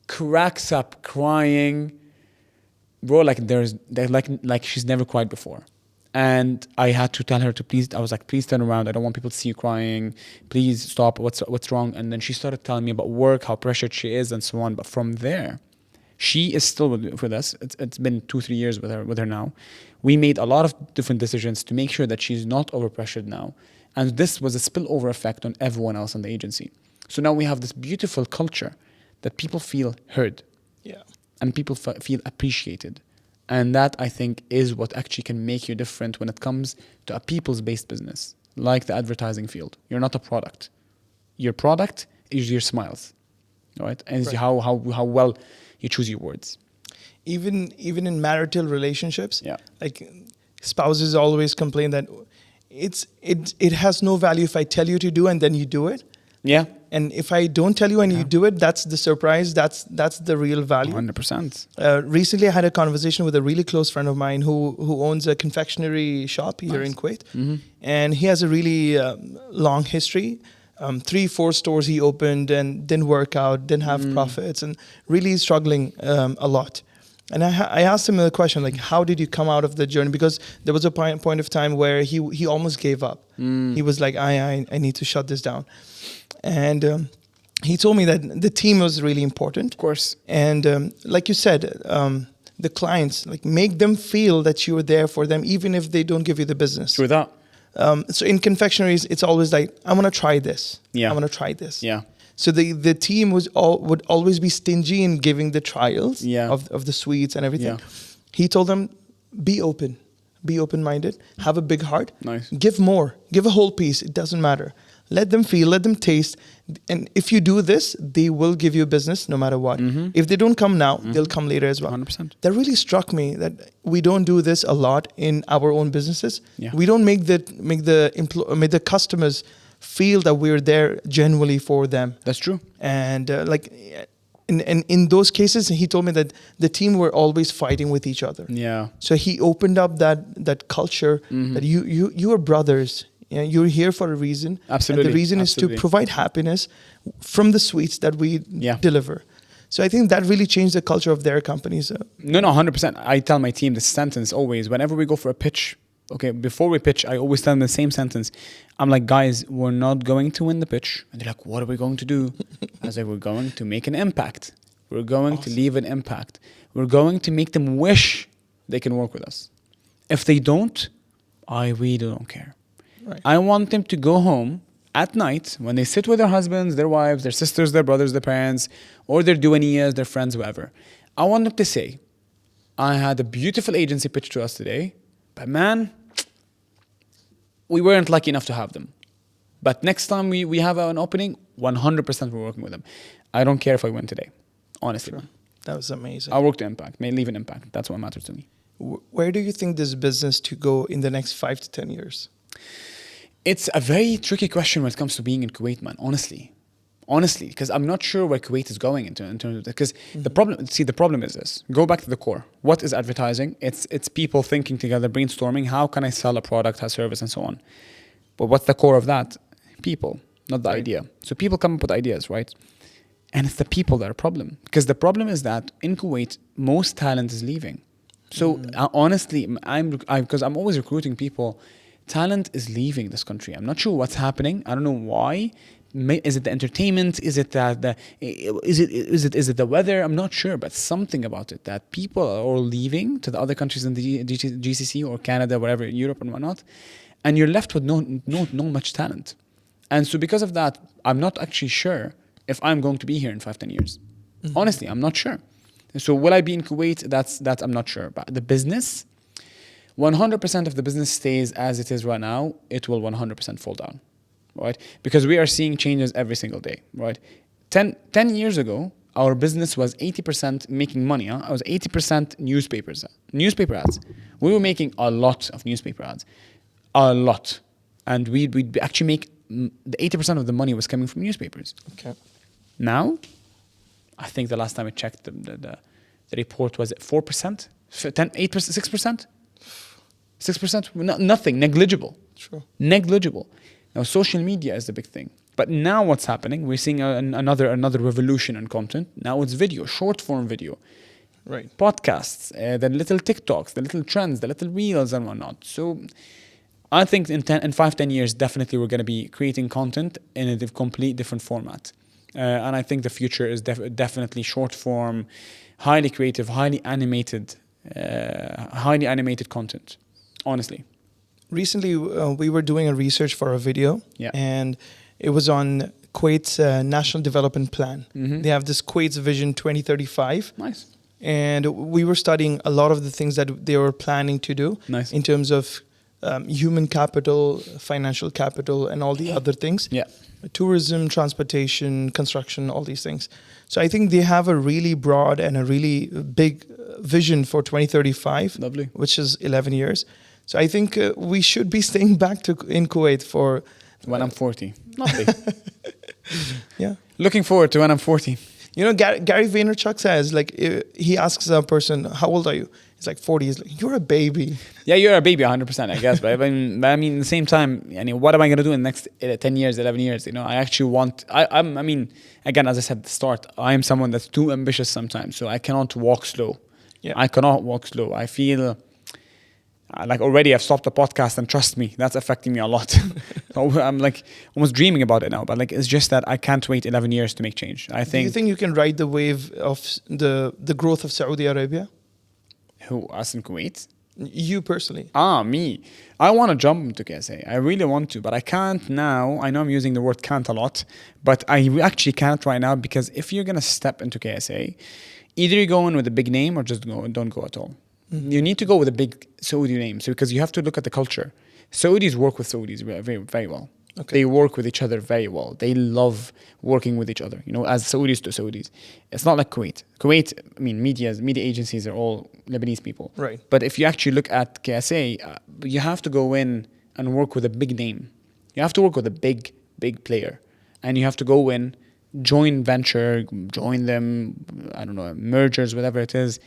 cracks up crying. Bro, like she's never cried before. And I had to tell her to please, I was like, please turn around. I don't want people to see you crying. Please stop. What's wrong? And then she started telling me about work, how pressured she is, and so on. But from there, she is still with us. It's been 2-3 years with her now. We made a lot of different decisions to make sure that she's not overpressured now. And this was a spillover effect on everyone else in the agency. So now we have this beautiful culture that people feel heard. Yeah. And people feel appreciated. And that, I think, is what actually can make you different when it comes to a people's-based business, like the advertising field. You're not a product. Your product is your smiles, right? And it's how well you choose your words. Even in marital relationships, yeah, like spouses always complain that it has no value if I tell you to do and then you do it. Yeah. And if I don't tell you and you do it, that's the surprise. That's the real value. 100%. Recently, I had a conversation with a really close friend of mine who owns a confectionery shop here in Kuwait. And he has a really long history. 3-4 stores he opened and didn't work out, didn't have profits, and really struggling a lot. And I asked him a question, like, how did you come out of the journey? Because there was a point of time where he almost gave up. He was like, I need to shut this down. And he told me that the team was really important. Of course. And like you said, the clients, like, make them feel that you are there for them, even if they don't give you the business. True that. So in confectionaries, it's always like, I want to try this. Yeah. I want to try this. Yeah. So the team would always be stingy in giving the trials of the sweets and everything. Yeah. He told them, be open-minded, have a big heart. Nice. Give more, give a whole piece. It doesn't matter. Let them feel, let them taste. And if you do this, they will give you business no matter what. If they don't come now, they'll come later as well. 100%. That really struck me that we don't do this a lot in our own businesses. Yeah. We don't make the customers feel that we're there genuinely for them. That's true. And in those cases, he told me that the team were always fighting with each other. Yeah. So he opened up that culture that you are brothers. Yeah, you're here for a reason. Absolutely. And the reason is to provide happiness from the sweets that we deliver. So I think that really changed the culture of their companies. No, 100%. I tell my team this sentence always. Whenever we go for a pitch, okay, before we pitch, I always tell them the same sentence. I'm like, guys, we're not going to win the pitch. And they're like, what are we going to do? I was like, we're going to make an impact. We're going to leave an impact. We're going to make them wish they can work with us. If they don't, I really don't care. Right. I want them to go home at night when they sit with their husbands, their wives, their sisters, their brothers, their parents, or their duanias, their friends, whoever. I want them to say, I had a beautiful agency pitch to us today, but man, we weren't lucky enough to have them. But next time we have an opening, 100% we're working with them. I don't care if I win today, honestly. Sure. That was amazing. I'll work to impact, may leave an impact. That's what matters to me. Where do you think this business to go in the next 5 to 10 years? It's a very tricky question when it comes to being in Kuwait, man, honestly, because I'm not sure where Kuwait is going in terms of, because the problem is this. Go back to the core. What is advertising? It's people thinking together, brainstorming, how can I sell a product, a service, and so on. But what's the core of that? People, not the idea. So people come up with ideas, right? And it's the people that are a problem. Because the problem is that in Kuwait, most talent is leaving. So honestly, because I'm always recruiting people, talent is leaving this country. I'm not sure what's happening. I don't know why. Is it the entertainment? Is it is it the weather? I'm not sure, but something about it that people are all leaving to the other countries in the GCC or Canada, wherever, Europe and whatnot, and you're left with no much talent. And so because of that, I'm not actually sure if I'm going to be here in 5-10 years. Honestly, I'm not sure. So will I be in Kuwait? That's I'm not sure. But the business, 100% of the business stays as it is right now, it will 100% fall down, right? Because we are seeing changes every single day, right? 10 years ago, our business was 80% making money. I was 80% newspaper ads. We were making a lot of newspaper ads, a lot. And we'd actually make, the 80% of the money was coming from newspapers. Okay. Now, I think the last time I checked, the report was at 4%, 8%, 6%? 6%? Nothing, negligible. Sure. Negligible. Now, social media is the big thing. But now what's happening, we're seeing another revolution in content. Now it's video, short form video. Right. Podcasts, the little TikToks, the little trends, the little reels and whatnot. So I think in 5-10 years, definitely we're going to be creating content in a complete different format. And I think the future is definitely short form, highly creative, highly animated content. Honestly. Recently, we were doing a research for a video, and it was on Kuwait's National Development Plan. They have this Kuwait's Vision 2035. Nice. And we were studying a lot of the things that they were planning to do in terms of human capital, financial capital, and all the other things. Yeah. Tourism, transportation, construction, all these things. So I think they have a really broad and a really big vision for 2035, Lovely. Which is 11 years. So I think we should be staying back in Kuwait for... When I'm 40. Lovely. Yeah. Looking forward to when I'm 40. You know, Gary Vaynerchuk says, like, he asks a person, how old are you? He's like 40. He's like, you're a baby. Yeah, you're a baby 100%, I guess. But I mean, at the same time, what am I going to do in the next 10 years, 11 years? You know, I actually want... I mean, again, as I said at the start, I am someone that's too ambitious sometimes. So I cannot walk slow. Yeah. I cannot walk slow. I feel... like already I've stopped the podcast, and trust me, that's affecting me a lot. I'm like almost dreaming about it now, but like it's just that I can't wait 11 years to make change. I think. Do you think you can ride the wave of the growth of Saudi Arabia? Who, us in Kuwait? You personally? Me. I want to jump into KSA. I really want to, but I can't now. I know I'm using the word can't a lot, but I actually can't right now, because if you're going to step into KSA, either you go in with a big name or just don't go at all. You need to go with a big Saudi name, so because you have to look at the culture. Saudis work with Saudis very, very well. Okay. They work with each other very well. They love working with each other, as Saudis to Saudis. It's not like Kuwait. Kuwait, I mean, media agencies are all Lebanese people. Right. But if you actually look at KSA, you have to go in and work with a big name. You have to work with a big big player. And you have to go in, join venture, join them, I don't know, mergers, whatever it is,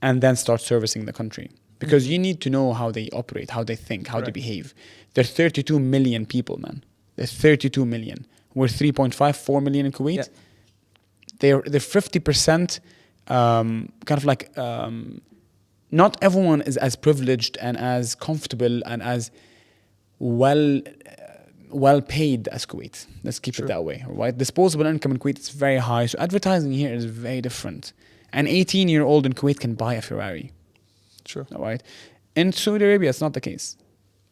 and then start servicing the country. Because you need to know how they operate, how they think, how they behave. There are 32 million people, man. There's 32 million. We're 3.5, 4 million in Kuwait. Yeah. They're 50%, kind of like, not everyone is as privileged and as comfortable and as well paid as Kuwait. Let's keep it that way, right? Disposable income in Kuwait is very high. So advertising here is very different. An 18-year-old in Kuwait can buy a Ferrari. Sure. Right? In Saudi Arabia, it's not the case.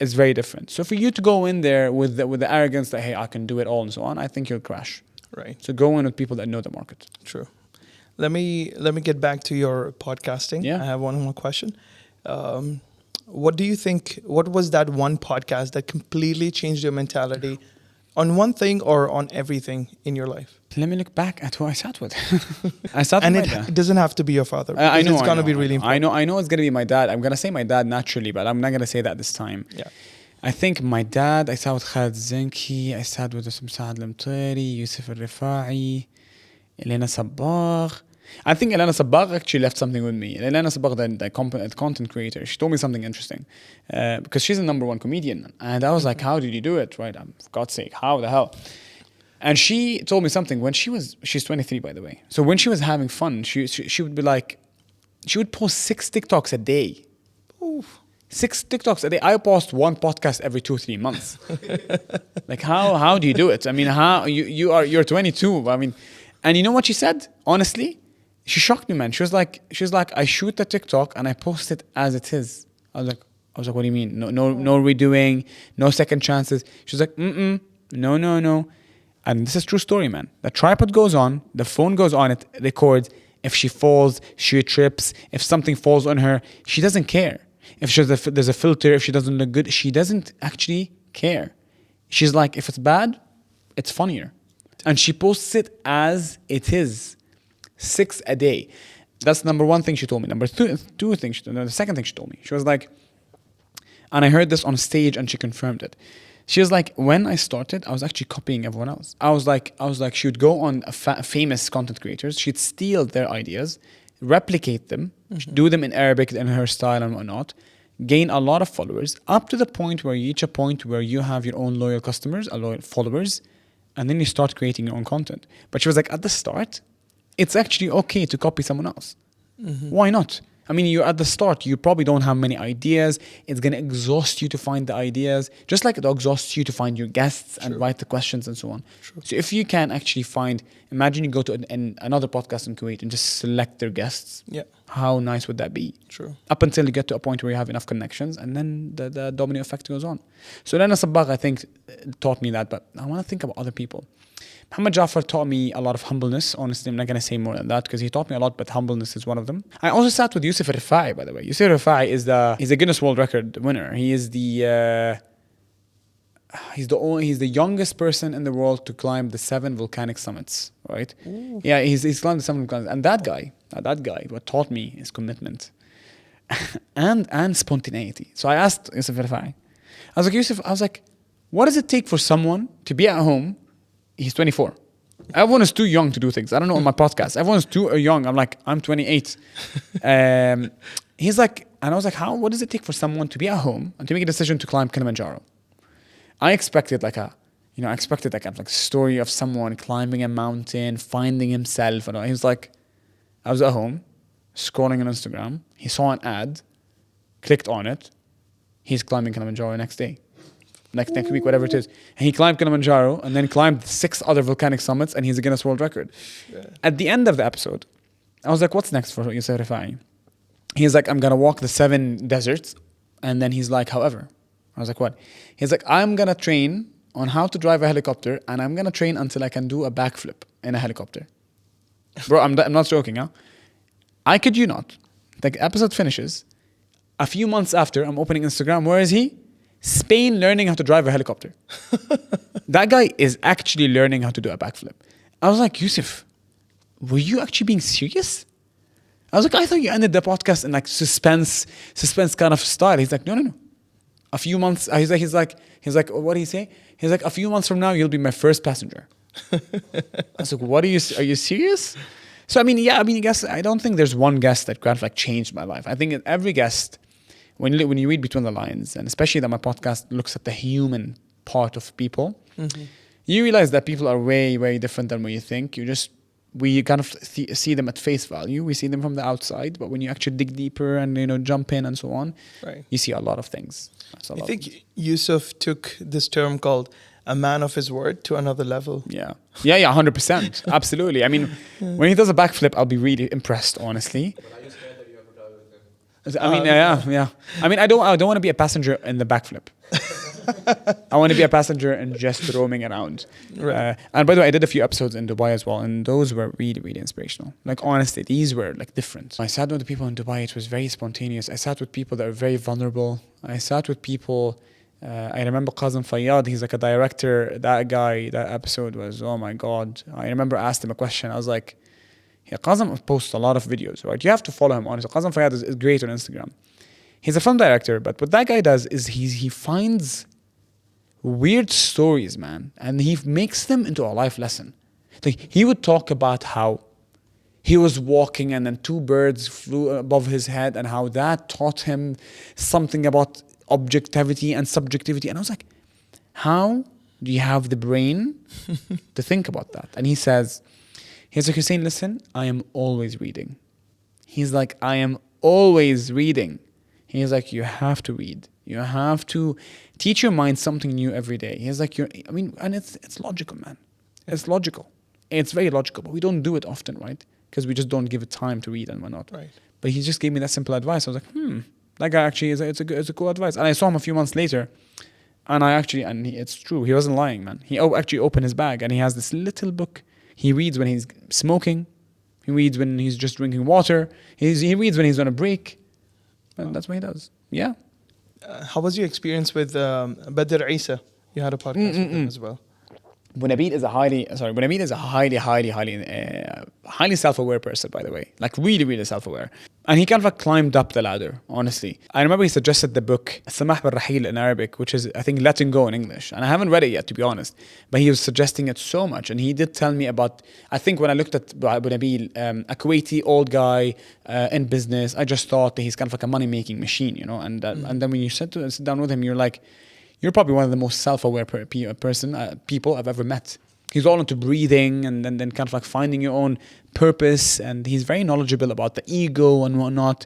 It's very different. So for you to go in there with the arrogance that, hey, I can do it all and so on, I think you'll crash. Right. So go in with people that know the market. True. Let me get back to your podcasting. Yeah. I have one more question. What do you think, what was that one podcast that completely changed your mentality on one thing or on everything in your life? Let me look back at who I sat with. I sat with my dad. It doesn't have to be your father. I know it's going to be I really know. important. I know it's going to be my dad. I'm going to say my dad naturally, but I'm not going to say that this time. Yeah. I think my dad, I sat with Khaled Zinki, I sat with Saad Lamtari, Yusuf Al-Rifa'i, Elena Sabbagh. I think Elena Sabbagh actually left something with me. Elena Sabbagh, the content creator, she told me something interesting because she's the #1 comedian. And I was like, how did you do it? Right? For God's sake, how the hell? And she told me something when she's 23, by the way. So when she was having fun, she would be like, she would post 6 TikToks a day. Oof. 6 TikToks a day. I post 1 podcast every 2-3 months. Like how do you do it? I mean, you're 22. I mean, and you know what she said? Honestly, she shocked me, man. She was like, I shoot the TikTok and I post it as it is. I was like, what do you mean? No redoing, no second chances. She was like, no. And this is true story, man. The tripod goes on, the phone goes on, it records. If she falls, she trips. If something falls on her, she doesn't care. If there's a filter, if she doesn't look good, she doesn't actually care. She's like, if it's bad, it's funnier. And she posts it as it is. 6 a day. That's #1 thing she told me. Two things she told me. The second thing she told me. She was like, and I heard this on stage and she confirmed it. She was like, when I started, I was actually copying everyone else. I was like, she would go on famous content creators. She'd steal their ideas, replicate them, do them in Arabic in her style and whatnot, gain a lot of followers, up to the point where you reach a point where you have your own loyal customers, loyal followers, and then you start creating your own content. But she was like, at the start, it's actually okay to copy someone else. Why not? I mean, you're at the start, you probably don't have many ideas. It's going to exhaust you to find the ideas, just like it exhausts you to find your guests and write the questions and so on. So if you can actually imagine you go to another podcast in Kuwait and just select their guests. Yeah. How nice would that be? True. Up until you get to a point where you have enough connections and then the domino effect goes on. So Lena Sabbagh, I think, taught me that, but I want to think about other people. Muhammad Jafar taught me a lot of humbleness. Honestly, I'm not going to say more than that because he taught me a lot, but humbleness is one of them. I also sat with Yusuf Al-Rifa'i, by the way. Yusuf Al-Rifa'i he's a Guinness World Record winner. He is he's the youngest person in the world to climb the 7 volcanic summits, right? Ooh. Yeah, he's climbed the 7 volcanic. And that guy, what taught me is commitment and spontaneity. So I asked Yusuf Al-Rifa'i, I was like, Yusuf, what does it take for someone to be at home? He's 24. Everyone is too young to do things. I don't know on my podcast. Everyone's too young. I'm like, I'm 28. He's like, and I was like, what does it take for someone to be at home and to make a decision to climb Kilimanjaro? I expected like a story of someone climbing a mountain, finding himself. And he was like, I was at home, scrolling on Instagram. He saw an ad, clicked on it. He's climbing Kilimanjaro next day. Next week, whatever it is. And he climbed Kilimanjaro and then climbed 6 other volcanic summits and he's a Guinness World Record. Yeah. At the end of the episode, I was like, what's next for Yusuf Al-Rifa'i? He's like, I'm going to walk the 7 deserts. And then he's like, however. I was like, what? He's like, I'm going to train on how to drive a helicopter and I'm going to train until I can do a backflip in a helicopter. Bro, I'm not joking, huh? I kid you not. The episode finishes. A few months after, I'm opening Instagram. Where is he? Spain, learning how to drive a helicopter. That guy is actually learning how to do a backflip. I was like, Yusuf, were you actually being serious? I was like, I thought you ended the podcast in like suspense kind of style. He's like, no. A few months, he's like, what did he say? He's like, a few months from now, you'll be my first passenger. I was like, are you serious? So, I guess I don't think there's one guest that kind of like changed my life. I think every guest, when you read between the lines, and especially that my podcast looks at the human part of people, you realize that people are way, way different than what you think. We kind of see them at face value. We see them from the outside, but when you actually dig deeper and jump in and so on, you see a lot of things. I think Yusuf took this term called a man of his word to another level. Yeah, 100%. Absolutely. I mean, when he does a backflip, I'll be really impressed, honestly. But are you scared that you ever drive with him? Yeah. I mean, I don't want to be a passenger in the backflip. I want to be a passenger and just roaming around. Right. And by the way, I did a few episodes in Dubai as well, and those were really, really inspirational. Like, honestly, these were like different. I sat with the people in Dubai. It was very spontaneous. I sat with people that were very vulnerable. I sat with people. I remember Qazem Fayyad. He's like a director. That guy, that episode was, oh my God. I remember I asked him a question. I was like, yeah, Qazem posts a lot of videos, right? You have to follow him, honestly. Qazem Fayyad is great on Instagram. He's a film director, but what that guy does is he finds weird stories, man, and he makes them into a life lesson. Like, he would talk about how he was walking and then two birds flew above his head and how that taught him something about objectivity and subjectivity. And I was like, how do you have the brain to think about that? And he's like, Hussein, listen, I am always reading. He's like, I am always reading. He's like, you have to read. You have to teach your mind something new every day. He's like, and it's logical, man. It's logical. It's very logical, but we don't do it often, right? Because we just don't give it time to read and whatnot. Right. But he just gave me that simple advice. I was like, that guy actually it's a cool advice. And I saw him a few months later, and it's true. He wasn't lying, man. He actually opened his bag and he has this little book. He reads when he's smoking. He reads when he's just drinking water. He reads when he's on a break. And that's what he does. Yeah. How was your experience with Badr Isa? You had a podcast with him as well. Bunabid is a highly self-aware person, by the way. Like, really, really self-aware. And he kind of like climbed up the ladder, honestly. I remember he suggested the book Samah bil-Rahil in Arabic, which is, I think, Letting Go in English. And I haven't read it yet, to be honest. But he was suggesting it so much. And he did tell me about, I think when I looked at Bunabid, a Kuwaiti old guy in business, I just thought that he's kind of like a money-making machine, And then when you sit down with him, you're like, you're probably one of the most self-aware people I've ever met. He's all into breathing and then kind of like finding your own purpose. And he's very knowledgeable about the ego and whatnot.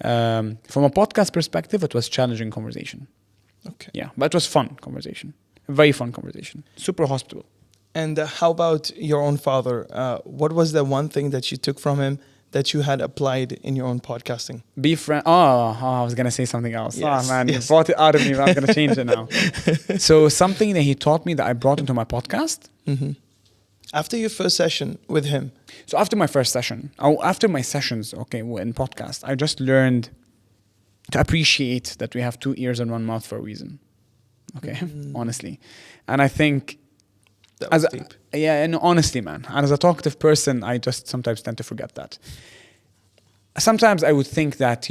From a podcast perspective, it was challenging conversation. Okay. Yeah, but it was fun conversation. A very fun conversation. Super hospitable. And how about your own father? What was the one thing that you took from him that you had applied in your own podcasting? Be friend. I was gonna say something else. Yes, man, you brought it out of me. But I'm gonna change it now. So something that he taught me that I brought into my podcast. Mm-hmm. After your first session with him. So after my first session, after my sessions, in podcast, I just learned to appreciate that we have 2 ears and 1 mouth for a reason. Okay, honestly, and I think. That was deep. Yeah, and honestly, man, and as a talkative person, I just sometimes tend to forget that. Sometimes I would think that,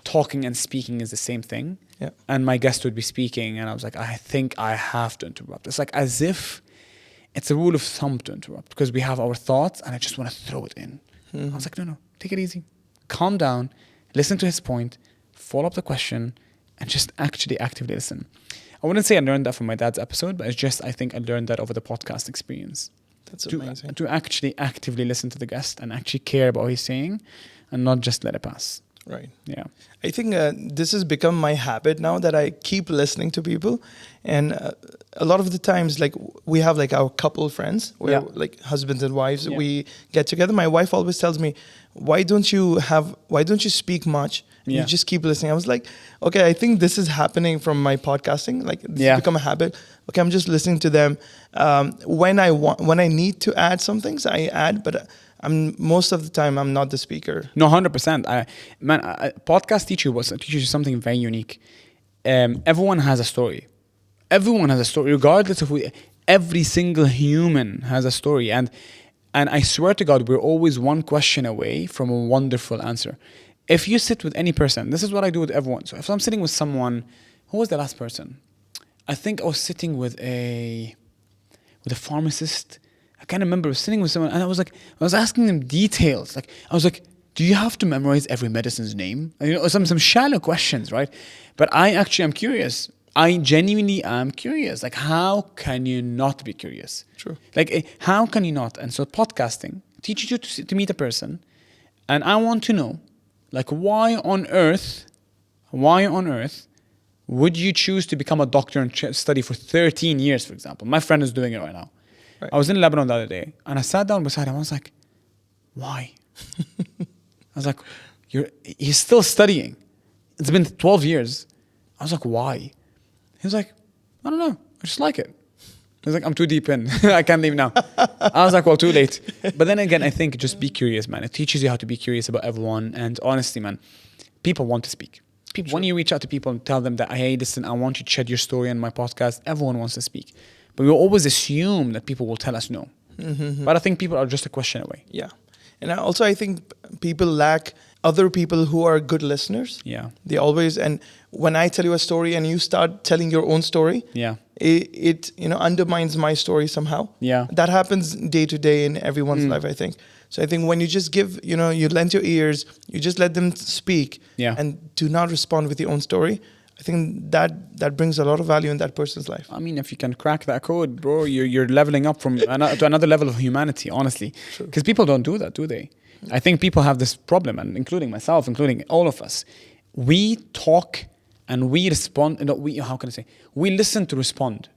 talking and speaking is the same thing. Yeah. And my guest would be speaking, and I was like, I think I have to interrupt. It's like as if it's a rule of thumb to interrupt because we have our thoughts, and I just want to throw it in. I was like, no, take it easy. Calm down, listen to his point, follow up the question, and just actually actively listen. I wouldn't say I learned that from my dad's episode, but it's just I think I learned that over the podcast experience. That's amazing. To actually actively listen to the guest and actually care about what he's saying and not just let it pass. Right. Yeah. I think this has become my habit now that I keep listening to people. And a lot of the times, like we have like our couple friends where like husbands and wives, we get together. My wife always tells me, why don't you speak much? You just keep listening. I was like, okay, I think this is happening from my podcasting. Like this has become a habit. Okay, I'm just listening to them. When I need to add some things, I add, but most of the time I'm not the speaker. No, 100%. Podcast teaches you something very unique. Everyone has a story. Everyone has a story, regardless of every single human has a story. And I swear to God, we're always one question away from a wonderful answer. If you sit with any person, this is what I do with everyone. So if I'm sitting with someone who was the last person? I think I was sitting with a pharmacist. I can't remember. I was sitting with someone, and I was asking them details. Like, I was like, do you have to memorize every medicine's name? You know, some shallow questions, right? But I actually am curious. I genuinely am curious. Like, how can you not be curious? True. Like, how can you not? And so podcasting teaches you to meet a person. And I want to know, like, why on earth would you choose to become a doctor and study for 13 years, for example? My friend is doing it right now. Right. I was in Lebanon the other day, and I sat down beside him. I was like, why? I was like, he's still studying. It's been 12 years. I was like, why? He was like, I don't know. I just like it. He was like, I'm too deep in. I can't leave now. I was like, well, too late. But then again, I think just be curious, man. It teaches you how to be curious about everyone. And honestly, man, people want to speak. People, when you reach out to people and tell them that, hey, listen, I want you to shed your story on my podcast, everyone wants to speak. But we always assume that people will tell us no. Mm-hmm. But I think people are just a question away. Yeah. And I think people lack other people who are good listeners. Yeah. They always, and when I tell you a story and you start telling your own story, yeah, it undermines my story somehow. Yeah. That happens day to day in everyone's life, I think. So I think when you just give, you lend your ears, you just let them speak, and do not respond with your own story, I think that brings a lot of value in that person's life. I mean, if you can crack that code, bro, you're leveling up from to another level of humanity, honestly. Because people don't do that, do they? I think people have this problem, and including myself, including all of us. We talk and we respond. We listen to respond.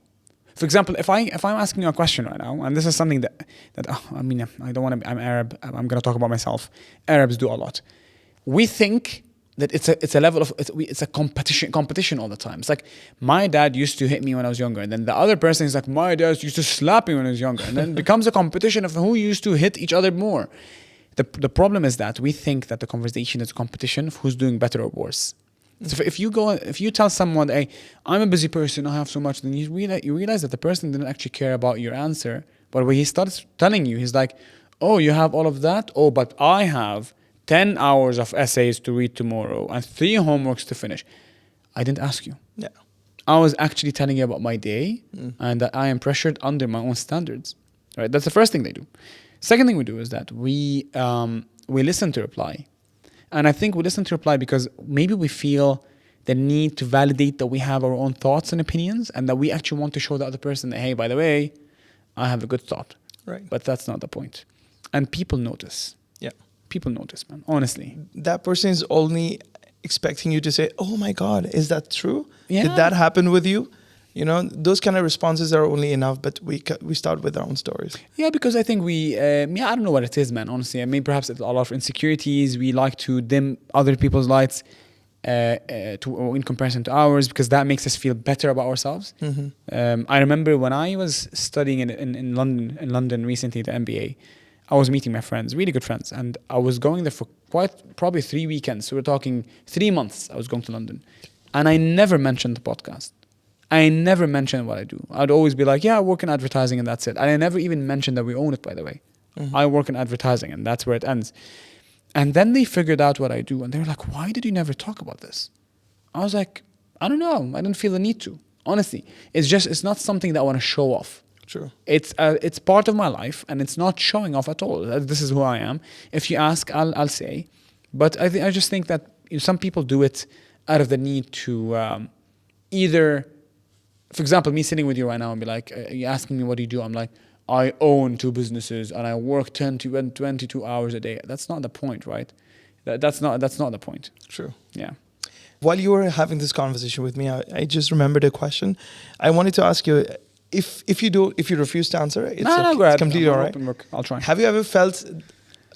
For example, if I'm asking you a question right now, and this is something that I don't want to. I'm Arab. I'm going to talk about myself. Arabs do a lot. We think that it's a level of it's a competition all the time. It's like, my dad used to hit me when I was younger, and then the other person is like, my dad used to slap me when I was younger, and then it becomes a competition of who used to hit each other more. The problem is that we think that the conversation is a competition of who's doing better or worse. So if you tell someone, hey, I'm a busy person, I have so much, then you realize that the person didn't actually care about your answer. But when he starts telling you, he's like, oh, you have all of that? Oh, but I have 10 hours of essays to read tomorrow and 3 homeworks to finish. I didn't ask you. Yeah. I was actually telling you about my day and that I am pressured under my own standards. Right? That's the first thing they do. Second thing we do is that we listen to reply. And I think we listen to reply because maybe we feel the need to validate that we have our own thoughts and opinions, and that we actually want to show the other person that, hey, by the way, I have a good thought. Right. But that's not the point. And people notice. Yeah. People notice, man. Honestly. That person is only expecting you to say, oh my God, is that true? Yeah. Did that happen with you? Those kind of responses are only enough, but we start with our own stories. Yeah, because I think I don't know what it is, man, honestly. I mean, perhaps it's a lot of insecurities. We like to dim other people's lights in comparison to ours, because that makes us feel better about ourselves. Mm-hmm. I remember when I was studying in London recently, the MBA, I was meeting my friends, really good friends, and I was going there for probably 3 weekends. So we're talking 3 months I was going to London. And I never mentioned the podcast. I never mentioned what I do. I'd always be like, yeah, I work in advertising and that's it. And I never even mentioned that we own it, by the way. Mm-hmm. I work in advertising and that's where it ends. And then they figured out what I do and they were like, why did you never talk about this? I was like, I don't know. I didn't feel the need to. Honestly, it's not something that I want to show off. True. It's part of my life and it's not showing off at all. This is who I am. If you ask, I'll say. But I just think that some people do it out of the need to either... For example, me sitting with you right now and be like, you're asking me what do you do? I'm like, I own 2 businesses and I work 10 to 22 hours a day. That's not the point, right? That's not the point. True. Yeah. While you were having this conversation with me, I just remembered a question. I wanted to ask you, if you refuse to answer, it's completely all right. I'll try. Have you ever felt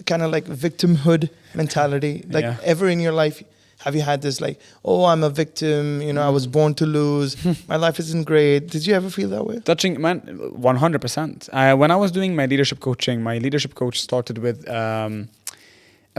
kind of like victimhood mentality, ever in your life? Have you had this like, oh, I'm a victim, I was born to lose, my life isn't great. Did you ever feel that way? Touching, man, 100%. When I was doing my leadership coaching, my leadership coach started with a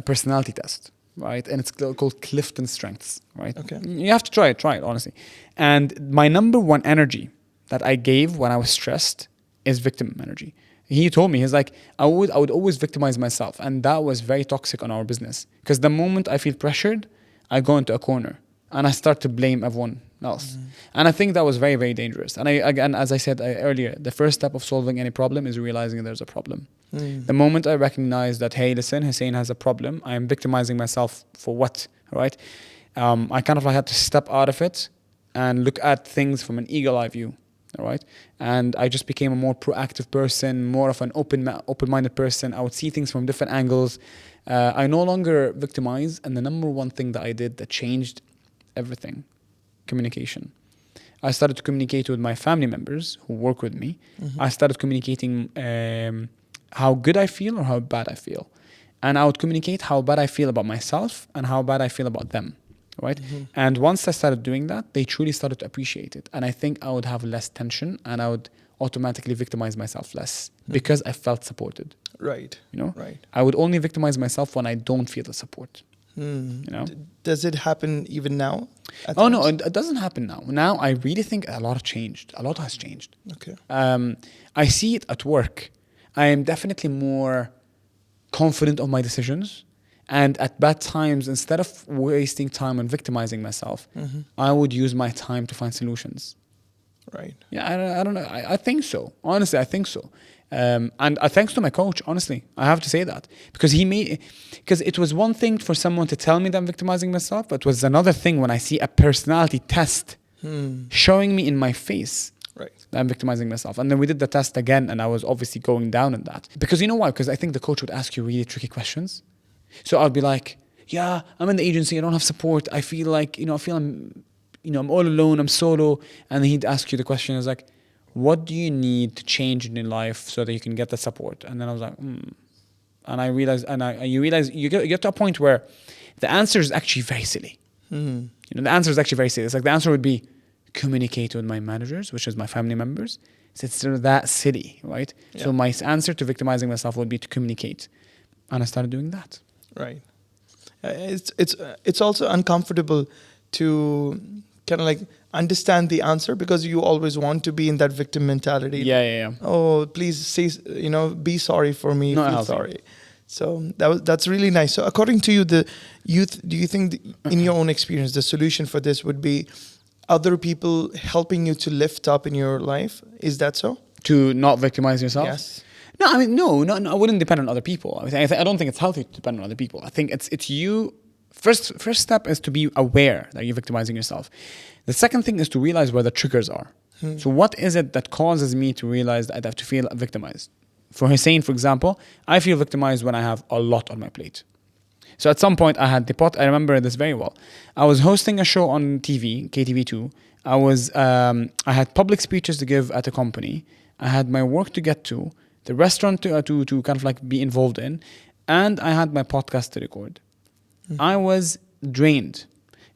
personality test, right? And it's called Clifton Strengths, right? Okay. You have to try it, honestly. And my number one energy that I gave when I was stressed is victim energy. He told me, he's like, I would always victimize myself. And that was very toxic on our business. Because the moment I feel pressured, I go into a corner and I start to blame everyone else. And I think that was very, very dangerous. And again, as I said earlier, the first step of solving any problem is realizing there's a problem. The moment I recognize that, hey, listen, Hussein has a problem, I am victimizing myself for what, right? I kind of like had to step out of it and look at things from an eagle eye view, all right? And I just became a more proactive person, more of an open-minded person. I would see things from different angles. I no longer victimize. And the number one thing that I did that changed everything, communication. I started to communicate with my family members who work with me. I started communicating how good I feel or how bad I feel. And I would communicate how bad I feel about myself and how bad I feel about them. Right? And once I started doing that, they truly started to appreciate it. And I think I would have less tension and I would automatically victimize myself less because I felt supported. Right. You know? Right. I would only victimize myself when I don't feel the support. You know? Does it happen even now? Oh, no, it doesn't happen now. Now I really think a lot changed. A lot has changed. Okay. I see it at work. I am definitely more confident of my decisions. And at bad times, instead of wasting time on victimizing myself, I would use my time to find solutions. Right. Yeah, I don't know. I think so. Honestly, I think so. And thanks to my coach, honestly, I have to say that. Because because it was one thing for someone to tell me that I'm victimizing myself, but it was another thing when I see a personality test showing me in my face that I'm victimizing myself. And then we did the test again, and I was obviously going down on that. Because you know why? Because I think the coach would ask you really tricky questions. So I'll be like, yeah, I'm in the agency, I don't have support. I feel like, I'm all alone, I'm solo. And then he'd ask you the question, is like, what do you need to change in your life so that you can get the support? And then I was like, And I realized, you realize you get to a point where the answer is actually very silly. The answer is actually very silly. It's like the answer would be communicate with my managers, which is my family members. It's sort of that silly, right? Yeah. So my answer to victimizing myself would be to communicate. And I started doing that. Right. It's also uncomfortable to kind of like understand the answer because you always want to be in that victim mentality. Yeah. Oh, please say, be sorry for me. No, feel sorry. So that's really nice. So according to you, do you think in your own experience, the solution for this would be other people helping you to lift up in your life? Is that so? To not victimize yourself? Yes. No, I mean, no, I wouldn't depend on other people. I don't think it's healthy to depend on other people. I think it's you. First step is to be aware that you're victimizing yourself. The second thing is to realize where the triggers are. So what is it that causes me to realize that I have to feel victimized? For Husain, for example, I feel victimized when I have a lot on my plate. So at some point I had I remember this very well. I was hosting a show on TV, KTV2. I had public speeches to give at a company. I had my work to get to, the restaurant to kind of like be involved in, and I had my podcast to record. I was drained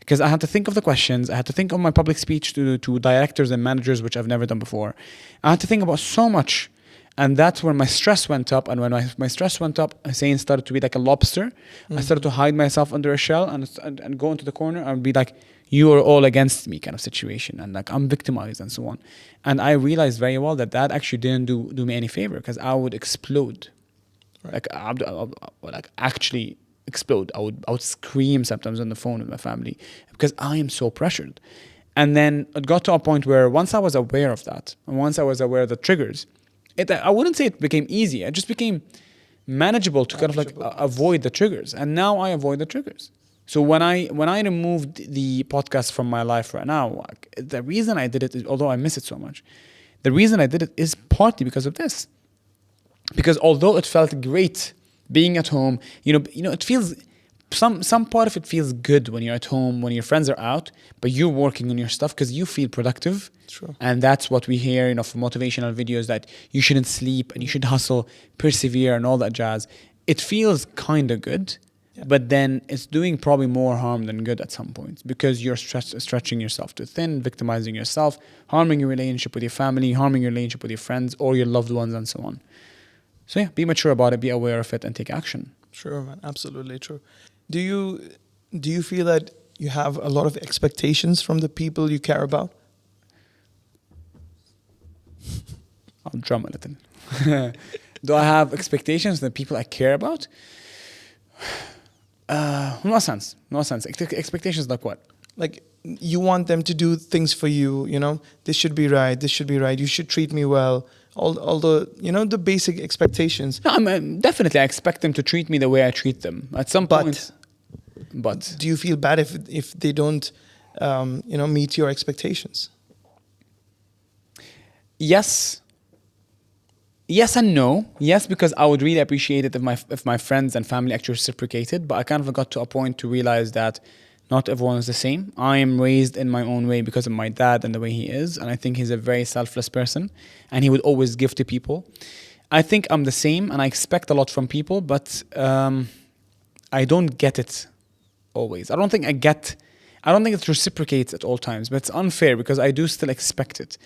because I had to think of the questions. I had to think of my public speech to directors and managers, which I've never done before. I had to think about so much. And that's when my stress went up. And when my stress went up, Hussein started to be like a lobster. I started to hide myself under a shell and go into the corner and be like, you are all against me kind of situation. And like, I'm victimized and so on. And I realized very well that actually didn't do me any favor because I would explode. Right. Like actually explode. I would scream sometimes on the phone with my family because I am so pressured. And then it got to a point where once I was aware of that, and once I was aware of the triggers, I wouldn't say it became easy. It just became manageable to kind of like avoid the triggers. And now I avoid the triggers. So when I removed the podcast from my life right now, the reason I did it is, although I miss it so much, the reason I did it is partly because of this. Because although it felt great being at home, it feels some part of it feels good when you're at home, when your friends are out, but you're working on your stuff because you feel productive. True. And that's what we hear, from motivational videos, that you shouldn't sleep and you should hustle, persevere and all that jazz. It feels kind of good, but then it's doing probably more harm than good at some points because you're stretching yourself too thin, victimizing yourself, harming your relationship with your family, harming your relationship with your friends or your loved ones and so on. So yeah, be mature about it, be aware of it and take action. Sure, man. Absolutely true. Do you feel that you have a lot of expectations from the people you care about? I'll drum a little. Do I have expectations from the people I care about? No sense. Expectations like what? like you want them to do things for you, you know, this should be right, this should be right, you should treat me well, all the, you know, the basic expectations. No, definitely I expect them to treat me the way I treat them at some point. But do you feel bad if they don't, you know, meet your expectations? Yes and no. Yes, because I would really appreciate it if my friends and family actually reciprocated, but I kind of got to a point to realize that not everyone is the same. I am raised in my own way because of my dad and the way he is, and I think he's a very selfless person, and he would always give to people. I think I'm the same, and I expect a lot from people, but I don't get it always. I don't think it reciprocates at all times, but it's unfair because I do still expect it.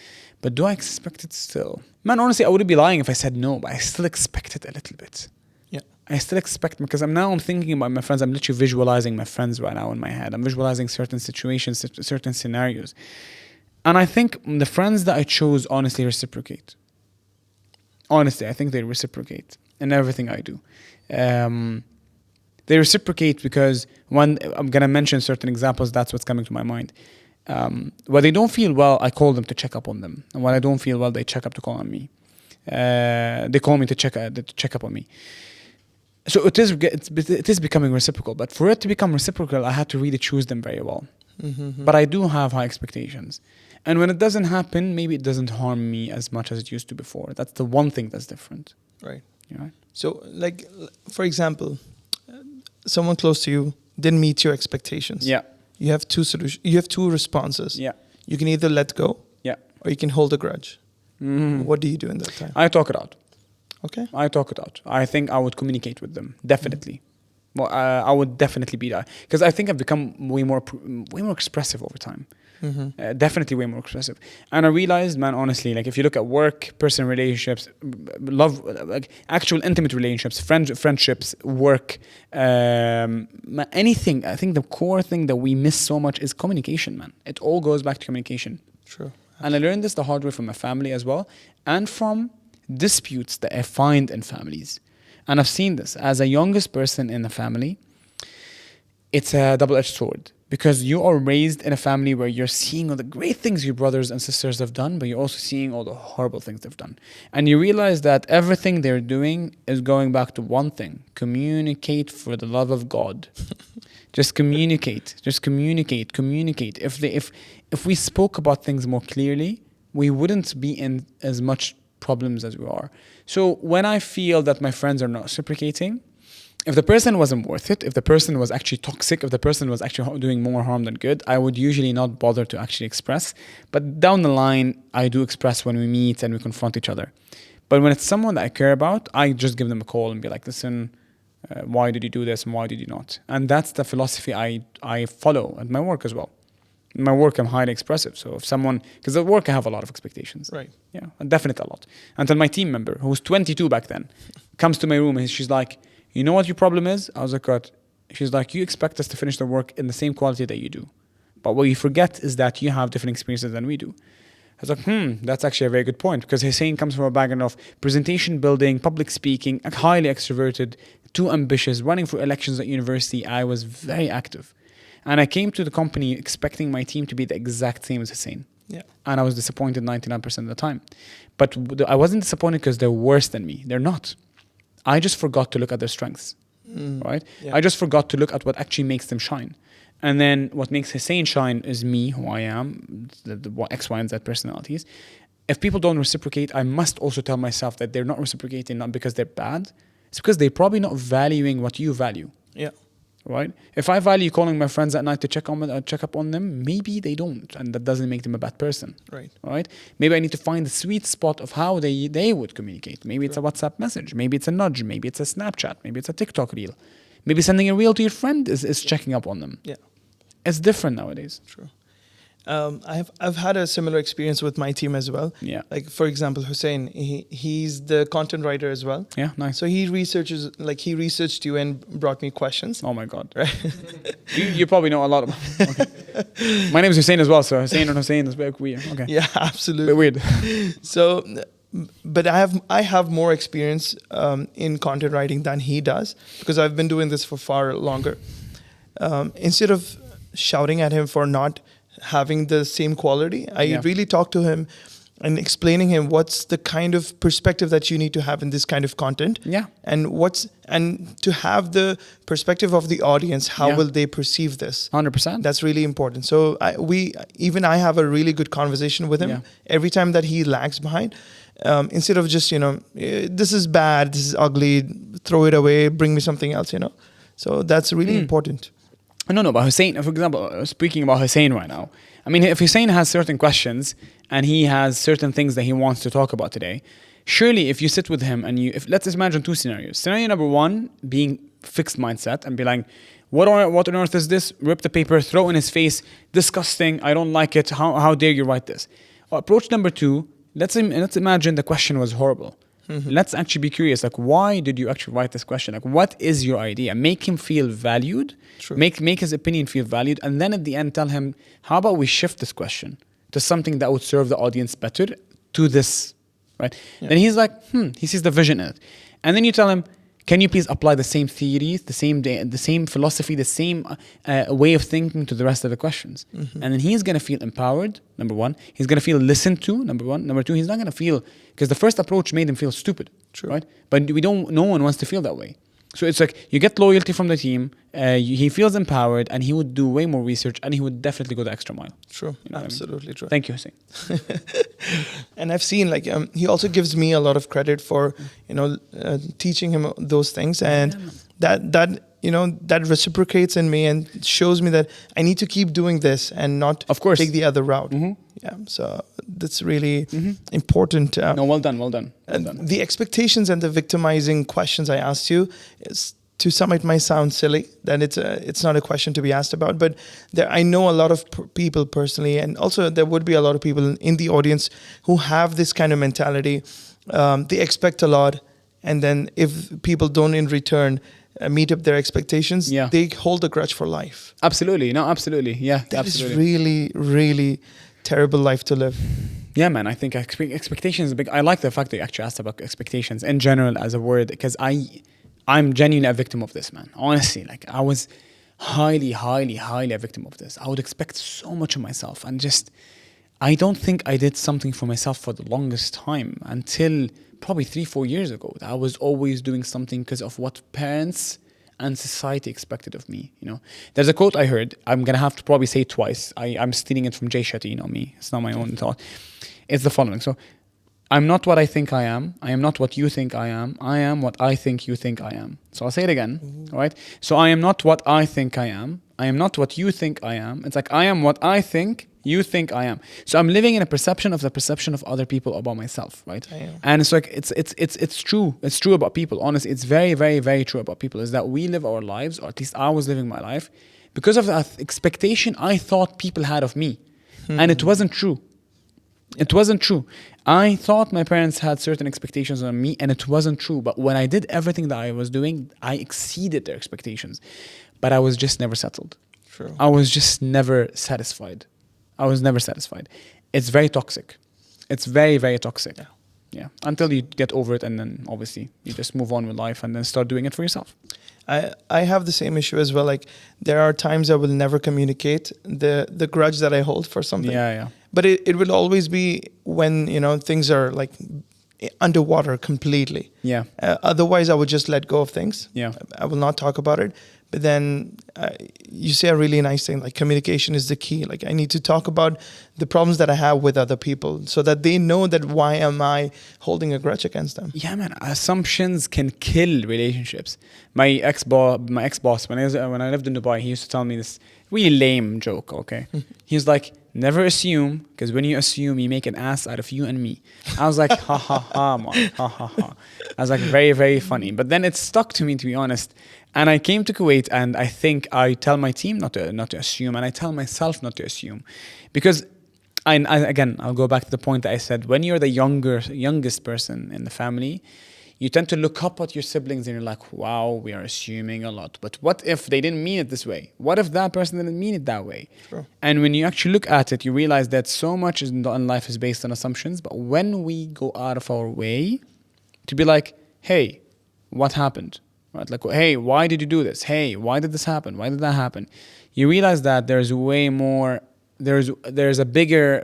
But do I expect it still? Man, honestly, I wouldn't be lying if I said no, but I still expect it a little bit. Yeah. I still expect, because I'm thinking about my friends. I'm literally visualizing my friends right now in my head. I'm visualizing certain situations, certain scenarios. And I think the friends that I chose honestly reciprocate. Honestly, I think they reciprocate in everything I do. They reciprocate because when I'm going to mention certain examples, that's what's coming to my mind. When they don't feel well, I call them to check up on them. And when I don't feel well, they check up to call on me. They call me to check up on me. So it is becoming reciprocal. But for it to become reciprocal, I had to really choose them very well. Mm-hmm. But I do have high expectations. And when it doesn't happen, maybe it doesn't harm me as much as it used to before. That's the one thing that's different. Right. Yeah. So, like, for example, someone close to you didn't meet your expectations. Yeah. You have two solutions. You have two responses. Yeah. You can either let go. Yeah. Or you can hold a grudge. Mm-hmm. What do you do in that time? I talk it out. Okay. I talk it out. I think I would communicate with them. Definitely. Mm-hmm. Well, I would definitely be that, because I think I've become way more expressive over time. Mm-hmm. Definitely way more expressive. And I realized, man, honestly, like if you look at work, personal relationships, love, like actual intimate relationships, friendships, work, anything, I think the core thing that we miss so much is communication, man. It all goes back to communication. True. And I learned this the hard way from my family as well, and from disputes that I find in families. And I've seen this as a youngest person in the family. It's a double-edged sword, because you are raised in a family where you're seeing all the great things your brothers and sisters have done, but you're also seeing all the horrible things they've done. And you realize that everything they're doing is going back to one thing: communicate for the love of God. Just communicate. Just communicate. Communicate. If we spoke about things more clearly, we wouldn't be in as much problems as we are. So when I feel that my friends are not reciprocating, if the person wasn't worth it, if the person was actually toxic, if the person was actually doing more harm than good, I would usually not bother to actually express. But down the line, I do express when we meet and we confront each other. But when it's someone that I care about, I just give them a call and be like, listen, why did you do this and why did you not? And that's the philosophy I follow at my work as well. In my work, I'm highly expressive. So if someone, because at work I have a lot of expectations. Right. Yeah, definitely a lot. Until my team member, who was 22 back then, comes to my room and she's like, you know what your problem is? I was like, what? She's like, you expect us to finish the work in the same quality that you do. But what you forget is that you have different experiences than we do. I was like, that's actually a very good point, because Husain comes from a background of presentation building, public speaking, highly extroverted, too ambitious, running for elections at university. I was very active. And I came to the company expecting my team to be the exact same as Husain. Yeah. And I was disappointed 99% of the time. But I wasn't disappointed because they're worse than me. They're not. I just forgot to look at their strengths, right? Yeah. I just forgot to look at what actually makes them shine. And then what makes Husain shine is me, who I am, the X, Y, and Z personalities. If people don't reciprocate, I must also tell myself that they're not reciprocating not because they're bad. It's because they're probably not valuing what you value. Yeah. Right? If I value calling my friends at night to check up on them, maybe they don't, and that doesn't make them a bad person. Right. Right? Maybe I need to find the sweet spot of how they would communicate. Maybe it's a WhatsApp message. Maybe it's a nudge. Maybe it's a Snapchat. Maybe it's a TikTok reel. Maybe sending a reel to your friend is checking up on them. Yeah. It's different nowadays. True. I've had a similar experience with my team as well. Yeah. Like, for example, Husain, he's the content writer as well. Yeah, nice. So he researched you and brought me questions. Oh my God. Right. you probably know a lot about okay. My name is Husain as well, so Husain and Husain is very weird. Okay. Yeah, absolutely. Bit weird. So, but I have more experience in content writing than he does, because I've been doing this for far longer. Instead of shouting at him for not having the same quality. I really talked to him and explaining him what's the kind of perspective that you need to have in this kind of content. Yeah. And to have the perspective of the audience, how will they perceive this? 100%. That's really important. So I have a really good conversation with him every time that he lags behind. Instead of just, this is bad, this is ugly, throw it away, bring me something else, So that's really important. No, but Hussein, for example, speaking about Hussein right now, I mean, if Hussein has certain questions and he has certain things that he wants to talk about today, surely if you sit with him and let's imagine two scenarios. Scenario number one, being fixed mindset and be like, what on earth is this? Rip the paper, throw in his face, disgusting, I don't like it, how dare you write this? Approach number two, let's imagine the question was horrible. Let's actually be curious, like, why did you actually write this question? Like, what is your idea? Make him feel valued. True. Make his opinion feel valued. And then at the end, tell him, how about we shift this question to something that would serve the audience better, to this, right? Yeah. Then he's like, he sees the vision in it. And then you tell him, can you please apply the same theories, the same philosophy, the same way of thinking to the rest of the questions? And then he's going to feel empowered, number one. He's going to feel listened to, number one. Number two, he's not going to feel, because the first approach made him feel stupid, right? But no one wants to feel that way. So it's like, you get loyalty from the team, he feels empowered, and he would do way more research, and he would definitely go the extra mile. True, absolutely true. Thank you, Hussein. And I've seen, like, he also gives me a lot of credit for, teaching him those things, and that reciprocates in me and shows me that I need to keep doing this and not take the other route. Yeah, so that's really important. No, well done. The expectations and the victimizing questions I asked you, to some it might sound silly, that it's not a question to be asked about, but I know a lot of people personally, and also there would be a lot of people in the audience who have this kind of mentality. They expect a lot, and then if people don't in return meet up their expectations, they hold a grudge for life. Absolutely. No, absolutely. Yeah, that absolutely. is really, really terrible life to live. Yeah, man, I think expectations is big. I like the fact that you actually asked about expectations in general as a word, because I'm genuinely a victim of this, man. Honestly, like, I was highly a victim of this. I would expect so much of myself, and I don't think I did something for myself for the longest time until probably 3-4 years ago. I was always doing something because of what parents and society expected of me. There's a quote I heard. I'm gonna have to probably say it twice. I'm stealing it from Jay Shetty. Me. It's not my own thought. It's the following. So, I'm not what I think I am. I am not what you think I am. I am what I think you think I am. So I'll say it again. All right. So I am not what I think I am. I am not what you think I am. It's like, I am what I think you think I am. So I'm living in a perception of the perception of other people about myself, right? And it's like, it's true. It's true about people. Honestly, it's very, very, very true about people, is that we live our lives, or at least I was living my life, because of that expectation I thought people had of me. And it wasn't true. It wasn't true. I thought my parents had certain expectations on me, and it wasn't true. But when I did everything that I was doing, I exceeded their expectations. But I was just never settled. True. I was just never satisfied. It's very toxic. It's very, very toxic. Yeah. Until you get over it, and then obviously you just move on with life and then start doing it for yourself. I have the same issue as well. Like, there are times I will never communicate the grudge that I hold for something. Yeah. But it will always be when, things are like underwater completely. Yeah. Otherwise, I would just let go of things. Yeah. I will not talk about it. But then you say a really nice thing, like, communication is the key. Like, I need to talk about the problems that I have with other people, so that they know that why am I holding a grudge against them. Yeah, man. Assumptions can kill relationships. My ex-boss, when I lived in Dubai, he used to tell me this really lame joke, okay? He was like, never assume, because when you assume, you make an ass out of you and me. I was like, ha ha ha, man, ha ha ha. I was like, very, very funny. But then it stuck to me, to be honest. And I came to Kuwait, and I think I tell my team not to assume, and I tell myself not to assume, because again, I'll go back to the point that I said. When you're the youngest person in the family, you tend to look up at your siblings, and you're like, wow, we are assuming a lot. But what if they didn't mean it this way? What if that person didn't mean it that way? Sure. And when you actually look at it, you realize that so much in life is based on assumptions. But when we go out of our way to be like, hey, what happened? right? Like, hey, why did you do this? Hey, why did this happen? Why did that happen? You realize that there's way more. There's a bigger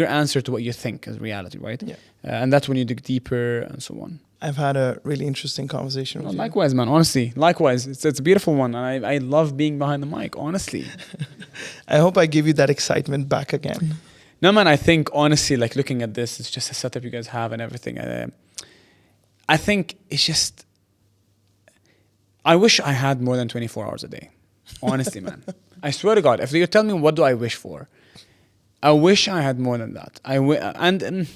answer to what you think as reality, right? Yeah. And that's when you dig deeper and so on. I've had a really interesting conversation with you. Likewise, man. Honestly, likewise. It's a beautiful one, and I love being behind the mic. Honestly, I hope I give you that excitement back again. No, man. I think honestly, like looking at this, it's just a setup you guys have and everything. I think it's just. I wish I had more than 24 hours a day. Honestly, man. I swear to God, if you tell me what do I wish for, I wish I had more than that. And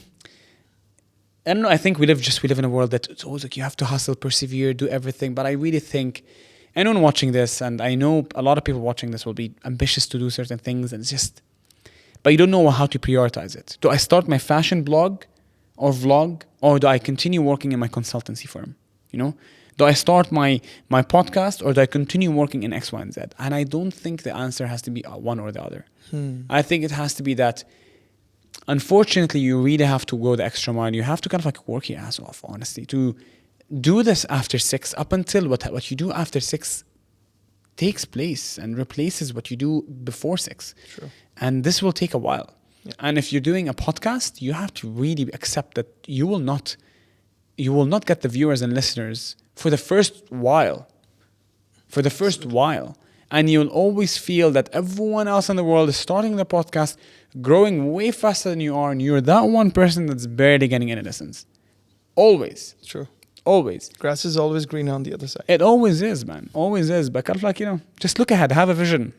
I don't know. I think we live in a world that it's always like you have to hustle, persevere, do everything. But I really think anyone watching this, and I know a lot of people watching this will be ambitious to do certain things, and it's just, but you don't know how to prioritize it. Do I start my fashion blog or vlog, or do I continue working in my consultancy firm? You know, do I start my podcast, or do I continue working in X, Y, and Z? And I don't think the answer has to be one or the other. I think it has to be that. Unfortunately, you really have to go the extra mile. You have to kind of like work your ass off, honestly, to do this after 6, up until what you do after 6 takes place and replaces what you do before 6. Sure. And this will take a while. Yeah. And if you're doing a podcast, you have to really accept that you will not get the viewers and listeners for the first while. And you'll always feel that everyone else in the world is starting the podcast, growing way faster than you are, and you're that one person that's barely getting any lessons. Always. True. Always. Grass is always green on the other side. It always is, man. Always is. But kind of like, just look ahead. Have a vision.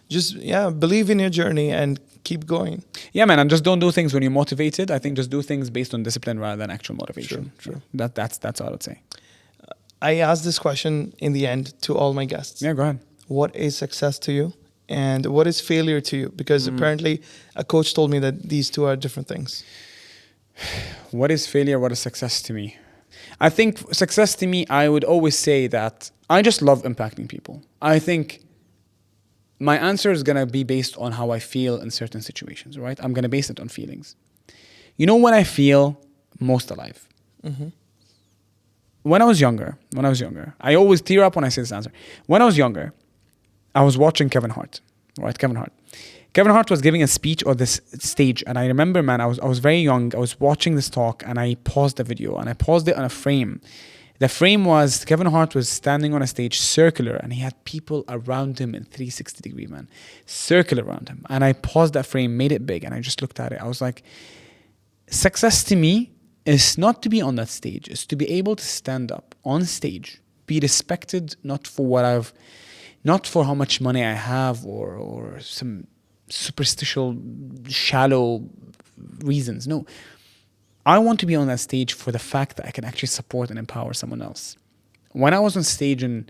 Just, believe in your journey and keep going. Yeah, man. And just don't do things when you're motivated. I think just do things based on discipline rather than actual motivation. True. That's all I'd say. I asked this question in the end to all my guests. Yeah, go ahead. What is success to you? And what is failure to you? Because apparently a coach told me that these two are different things. What is failure? What is success to me? I think success to me, I would always say that I just love impacting people. I think my answer is going to be based on how I feel in certain situations, right? I'm going to base it on feelings. You know when I feel most alive? Mm-hmm. When I was younger, I always tear up when I say this answer. When I was younger, I was watching Kevin Hart, right? Kevin Hart was giving a speech on this stage, and I remember, man, I was very young. I was watching this talk, and I paused the video, and I paused it on a frame. The frame was Kevin Hart was standing on a stage, circular, and he had people around him in 360 degree, man, circle around him. And I paused that frame, made it big, and I just looked at it. I was like, success to me is not to be on that stage, it's to be able to stand up on stage, be respected, not for how much money I have or some superstitious, shallow reasons. No, I want to be on that stage for the fact that I can actually support and empower someone else. When I was on stage in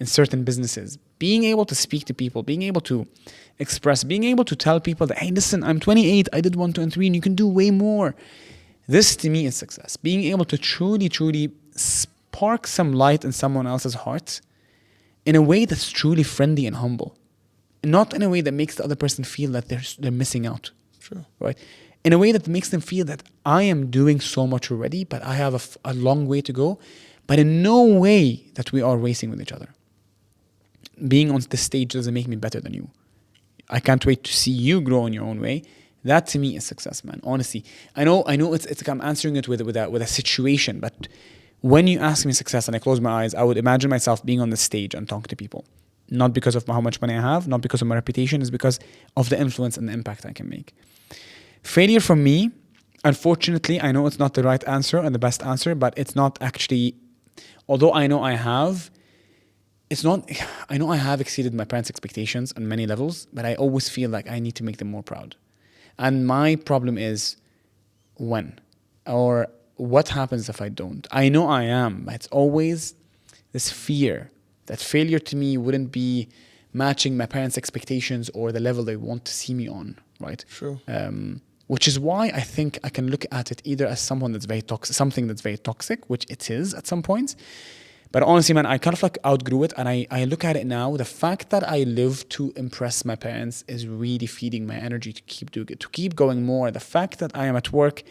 certain businesses, being able to speak to people, being able to express, being able to tell people that, hey, listen, I'm 28, I did 1, 2, and 3, and you can do way more. This to me is success. Being able to truly, truly spark some light in someone else's heart in a way that's truly friendly and humble. Not in a way that makes the other person feel that they're missing out. True. Right? In a way that makes them feel that I am doing so much already, but I have a long way to go. But in no way that we are racing with each other. Being on this stage doesn't make me better than you. I can't wait to see you grow in your own way. That to me is success, man. Honestly, I know. It's like I'm answering it with a situation. But when you ask me success and I close my eyes, I would imagine myself being on the stage and talking to people, not because of how much money I have, not because of my reputation, it's because of the influence and the impact I can make. Failure for me, unfortunately, I know it's not the right answer and the best answer, but it's not actually. Although I know I have. It's not. I know I have exceeded my parents' expectations on many levels, but I always feel like I need to make them more proud. And my problem is when or what happens if I don't? I know I am, but it's always this fear that failure to me wouldn't be matching my parents' expectations or the level they want to see me on, right? True. Which is why I think I can look at it either as someone that's very toxic, something that's very toxic, which it is at some points. But honestly, man, I kind of like outgrew it, and I look at it now. The fact that I live to impress my parents is really feeding my energy to keep doing it, to keep going more. The fact that I am at work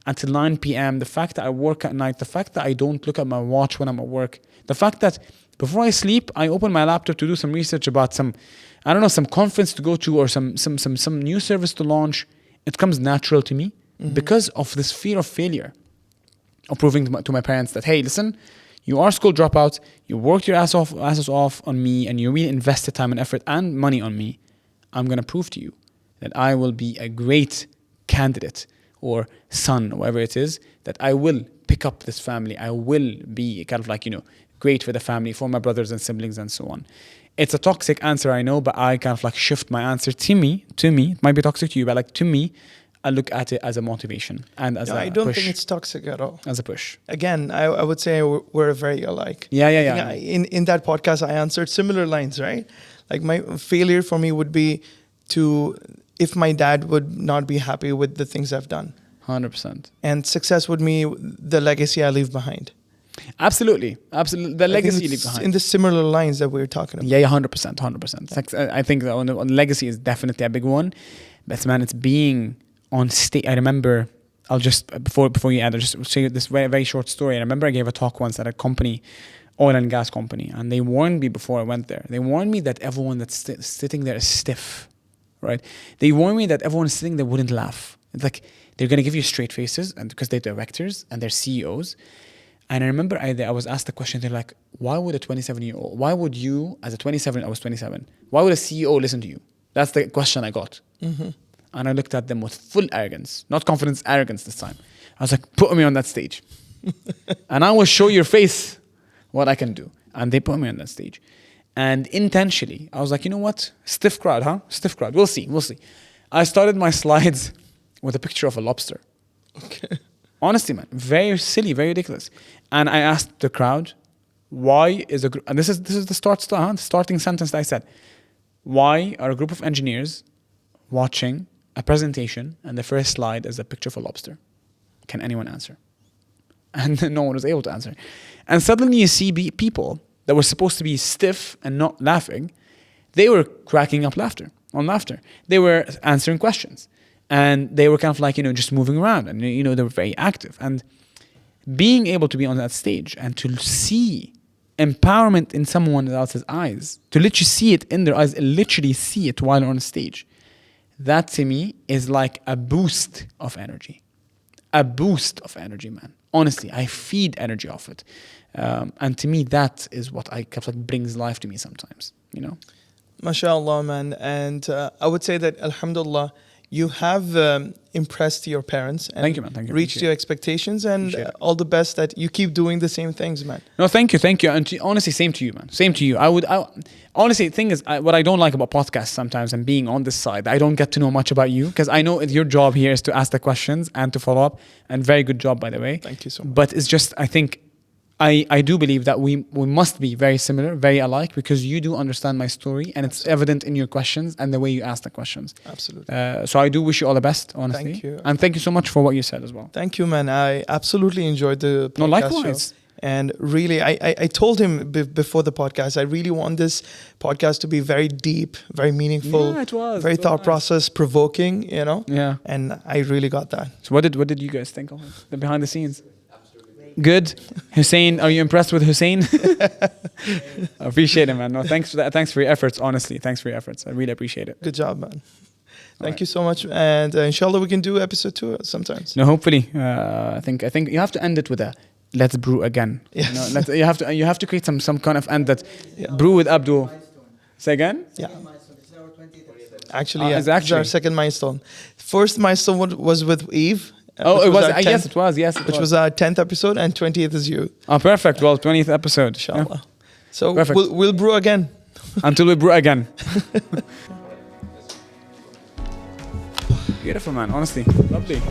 until 9 p.m., the fact that I work at night, the fact that I don't look at my watch when I'm at work, the fact that before I sleep, I open my laptop to do some research about some conference to go to or some new service to launch. It comes natural to me because of this fear of failure, of proving to my parents that, hey, listen, you are school dropouts, you worked your asses off on me, and you really invested time and effort and money on me. I'm going to prove to you that I will be a great candidate or son, or whatever it is, that I will pick up this family. I will be kind of like, great for the family, for my brothers and siblings and so on. It's a toxic answer, I know, but I kind of like shift my answer to me. It might be toxic to you, but like to me, I look at it as a motivation and as a push. I don't think it's toxic at all. As a push. Again, I would say we're very alike. Yeah. In that podcast, I answered similar lines, right? Like my failure for me would be if my dad would not be happy with the things I've done. 100%. And success would be the legacy I leave behind. Absolutely. The legacy you leave behind. In the similar lines that we're talking about. Yeah, 100%. I think on legacy is definitely a big one. But man, it's being on stage. I remember, I'll just, before you add, I'll just say this very, very short story. I remember I gave a talk once at a company, oil and gas company, and they warned me before I went there. They warned me that everyone that's sitting there is stiff, right? They warned me that everyone sitting there wouldn't laugh. It's like, they're going to give you straight faces, and because they're directors and they're CEOs. And I remember I was asked the question, they're like, why would why would you, as a 27, I was 27, why would a CEO listen to you? That's the question I got. And I looked at them with full arrogance, not confidence, arrogance this time. I was like, put me on that stage. And I will show your face what I can do. And they put me on that stage. And intentionally, I was like, you know what? Stiff crowd, huh? Stiff crowd. We'll see. I started my slides with a picture of a lobster. Okay. Honestly, man, very silly, very ridiculous. And I asked the crowd, why is a group, and this is the starting sentence that I said, why are a group of engineers watching a presentation and the first slide is a picture of a lobster? Can anyone answer? And no one was able to answer. And suddenly you see people that were supposed to be stiff and not laughing, they were cracking up laughter. They were answering questions. And they were kind of like, just moving around. And, they were very active. And being able to be on that stage and to see empowerment in someone else's eyes, to literally see it in their eyes, literally see it while on stage, that to me is like a boost of energy. A boost of energy, man. Honestly, I feed energy off it. And to me, that is what brings life to me sometimes, MashaAllah, man. And I would say that, alhamdulillah, you have impressed your parents and thank you, man. Thank you. Reached your expectations, and all the best that you keep doing the same things, man. No, thank you. And honestly, same to you, man. Same to you. Honestly, the thing is, what I don't like about podcasts sometimes and being on this side, I don't get to know much about you because I know your job here is to ask the questions and to follow up. And very good job, by the way. Thank you so much. But it's just, I think, I do believe that we must be very similar, very alike, because you do understand my story and it's evident in your questions and the way you ask the questions. Absolutely. So I do wish you all the best, honestly. Thank you. And thank you so much for what you said as well. Thank you, man. I absolutely enjoyed the podcast. No, likewise. Show. And really, I told him before the podcast, I really want this podcast to be very deep, very meaningful, yeah, it was, very thought process provoking, Yeah. And I really got that. So what did you guys think of it? The behind the scenes? Good. Hussein, are you impressed with Hussein? I appreciate it, man. No, thanks for that. Thanks for your efforts, honestly. Thanks for your efforts. I really appreciate it. Good job, man. Thank you so much. And inshallah, we can do episode 2 sometimes. No, hopefully. I think you have to end it with a let's brew again. Yes. You have to create some kind of end that brew with Abdu. Say again? Yeah. Actually, it's our second milestone. First milestone was with Eve. It was. Yes, it was. Yes, which was our 10th episode, and 20th is you. Oh, perfect. Well, 20th episode. Inshallah. Yeah. So we'll brew again. Until we brew again. Beautiful, man. Honestly, lovely.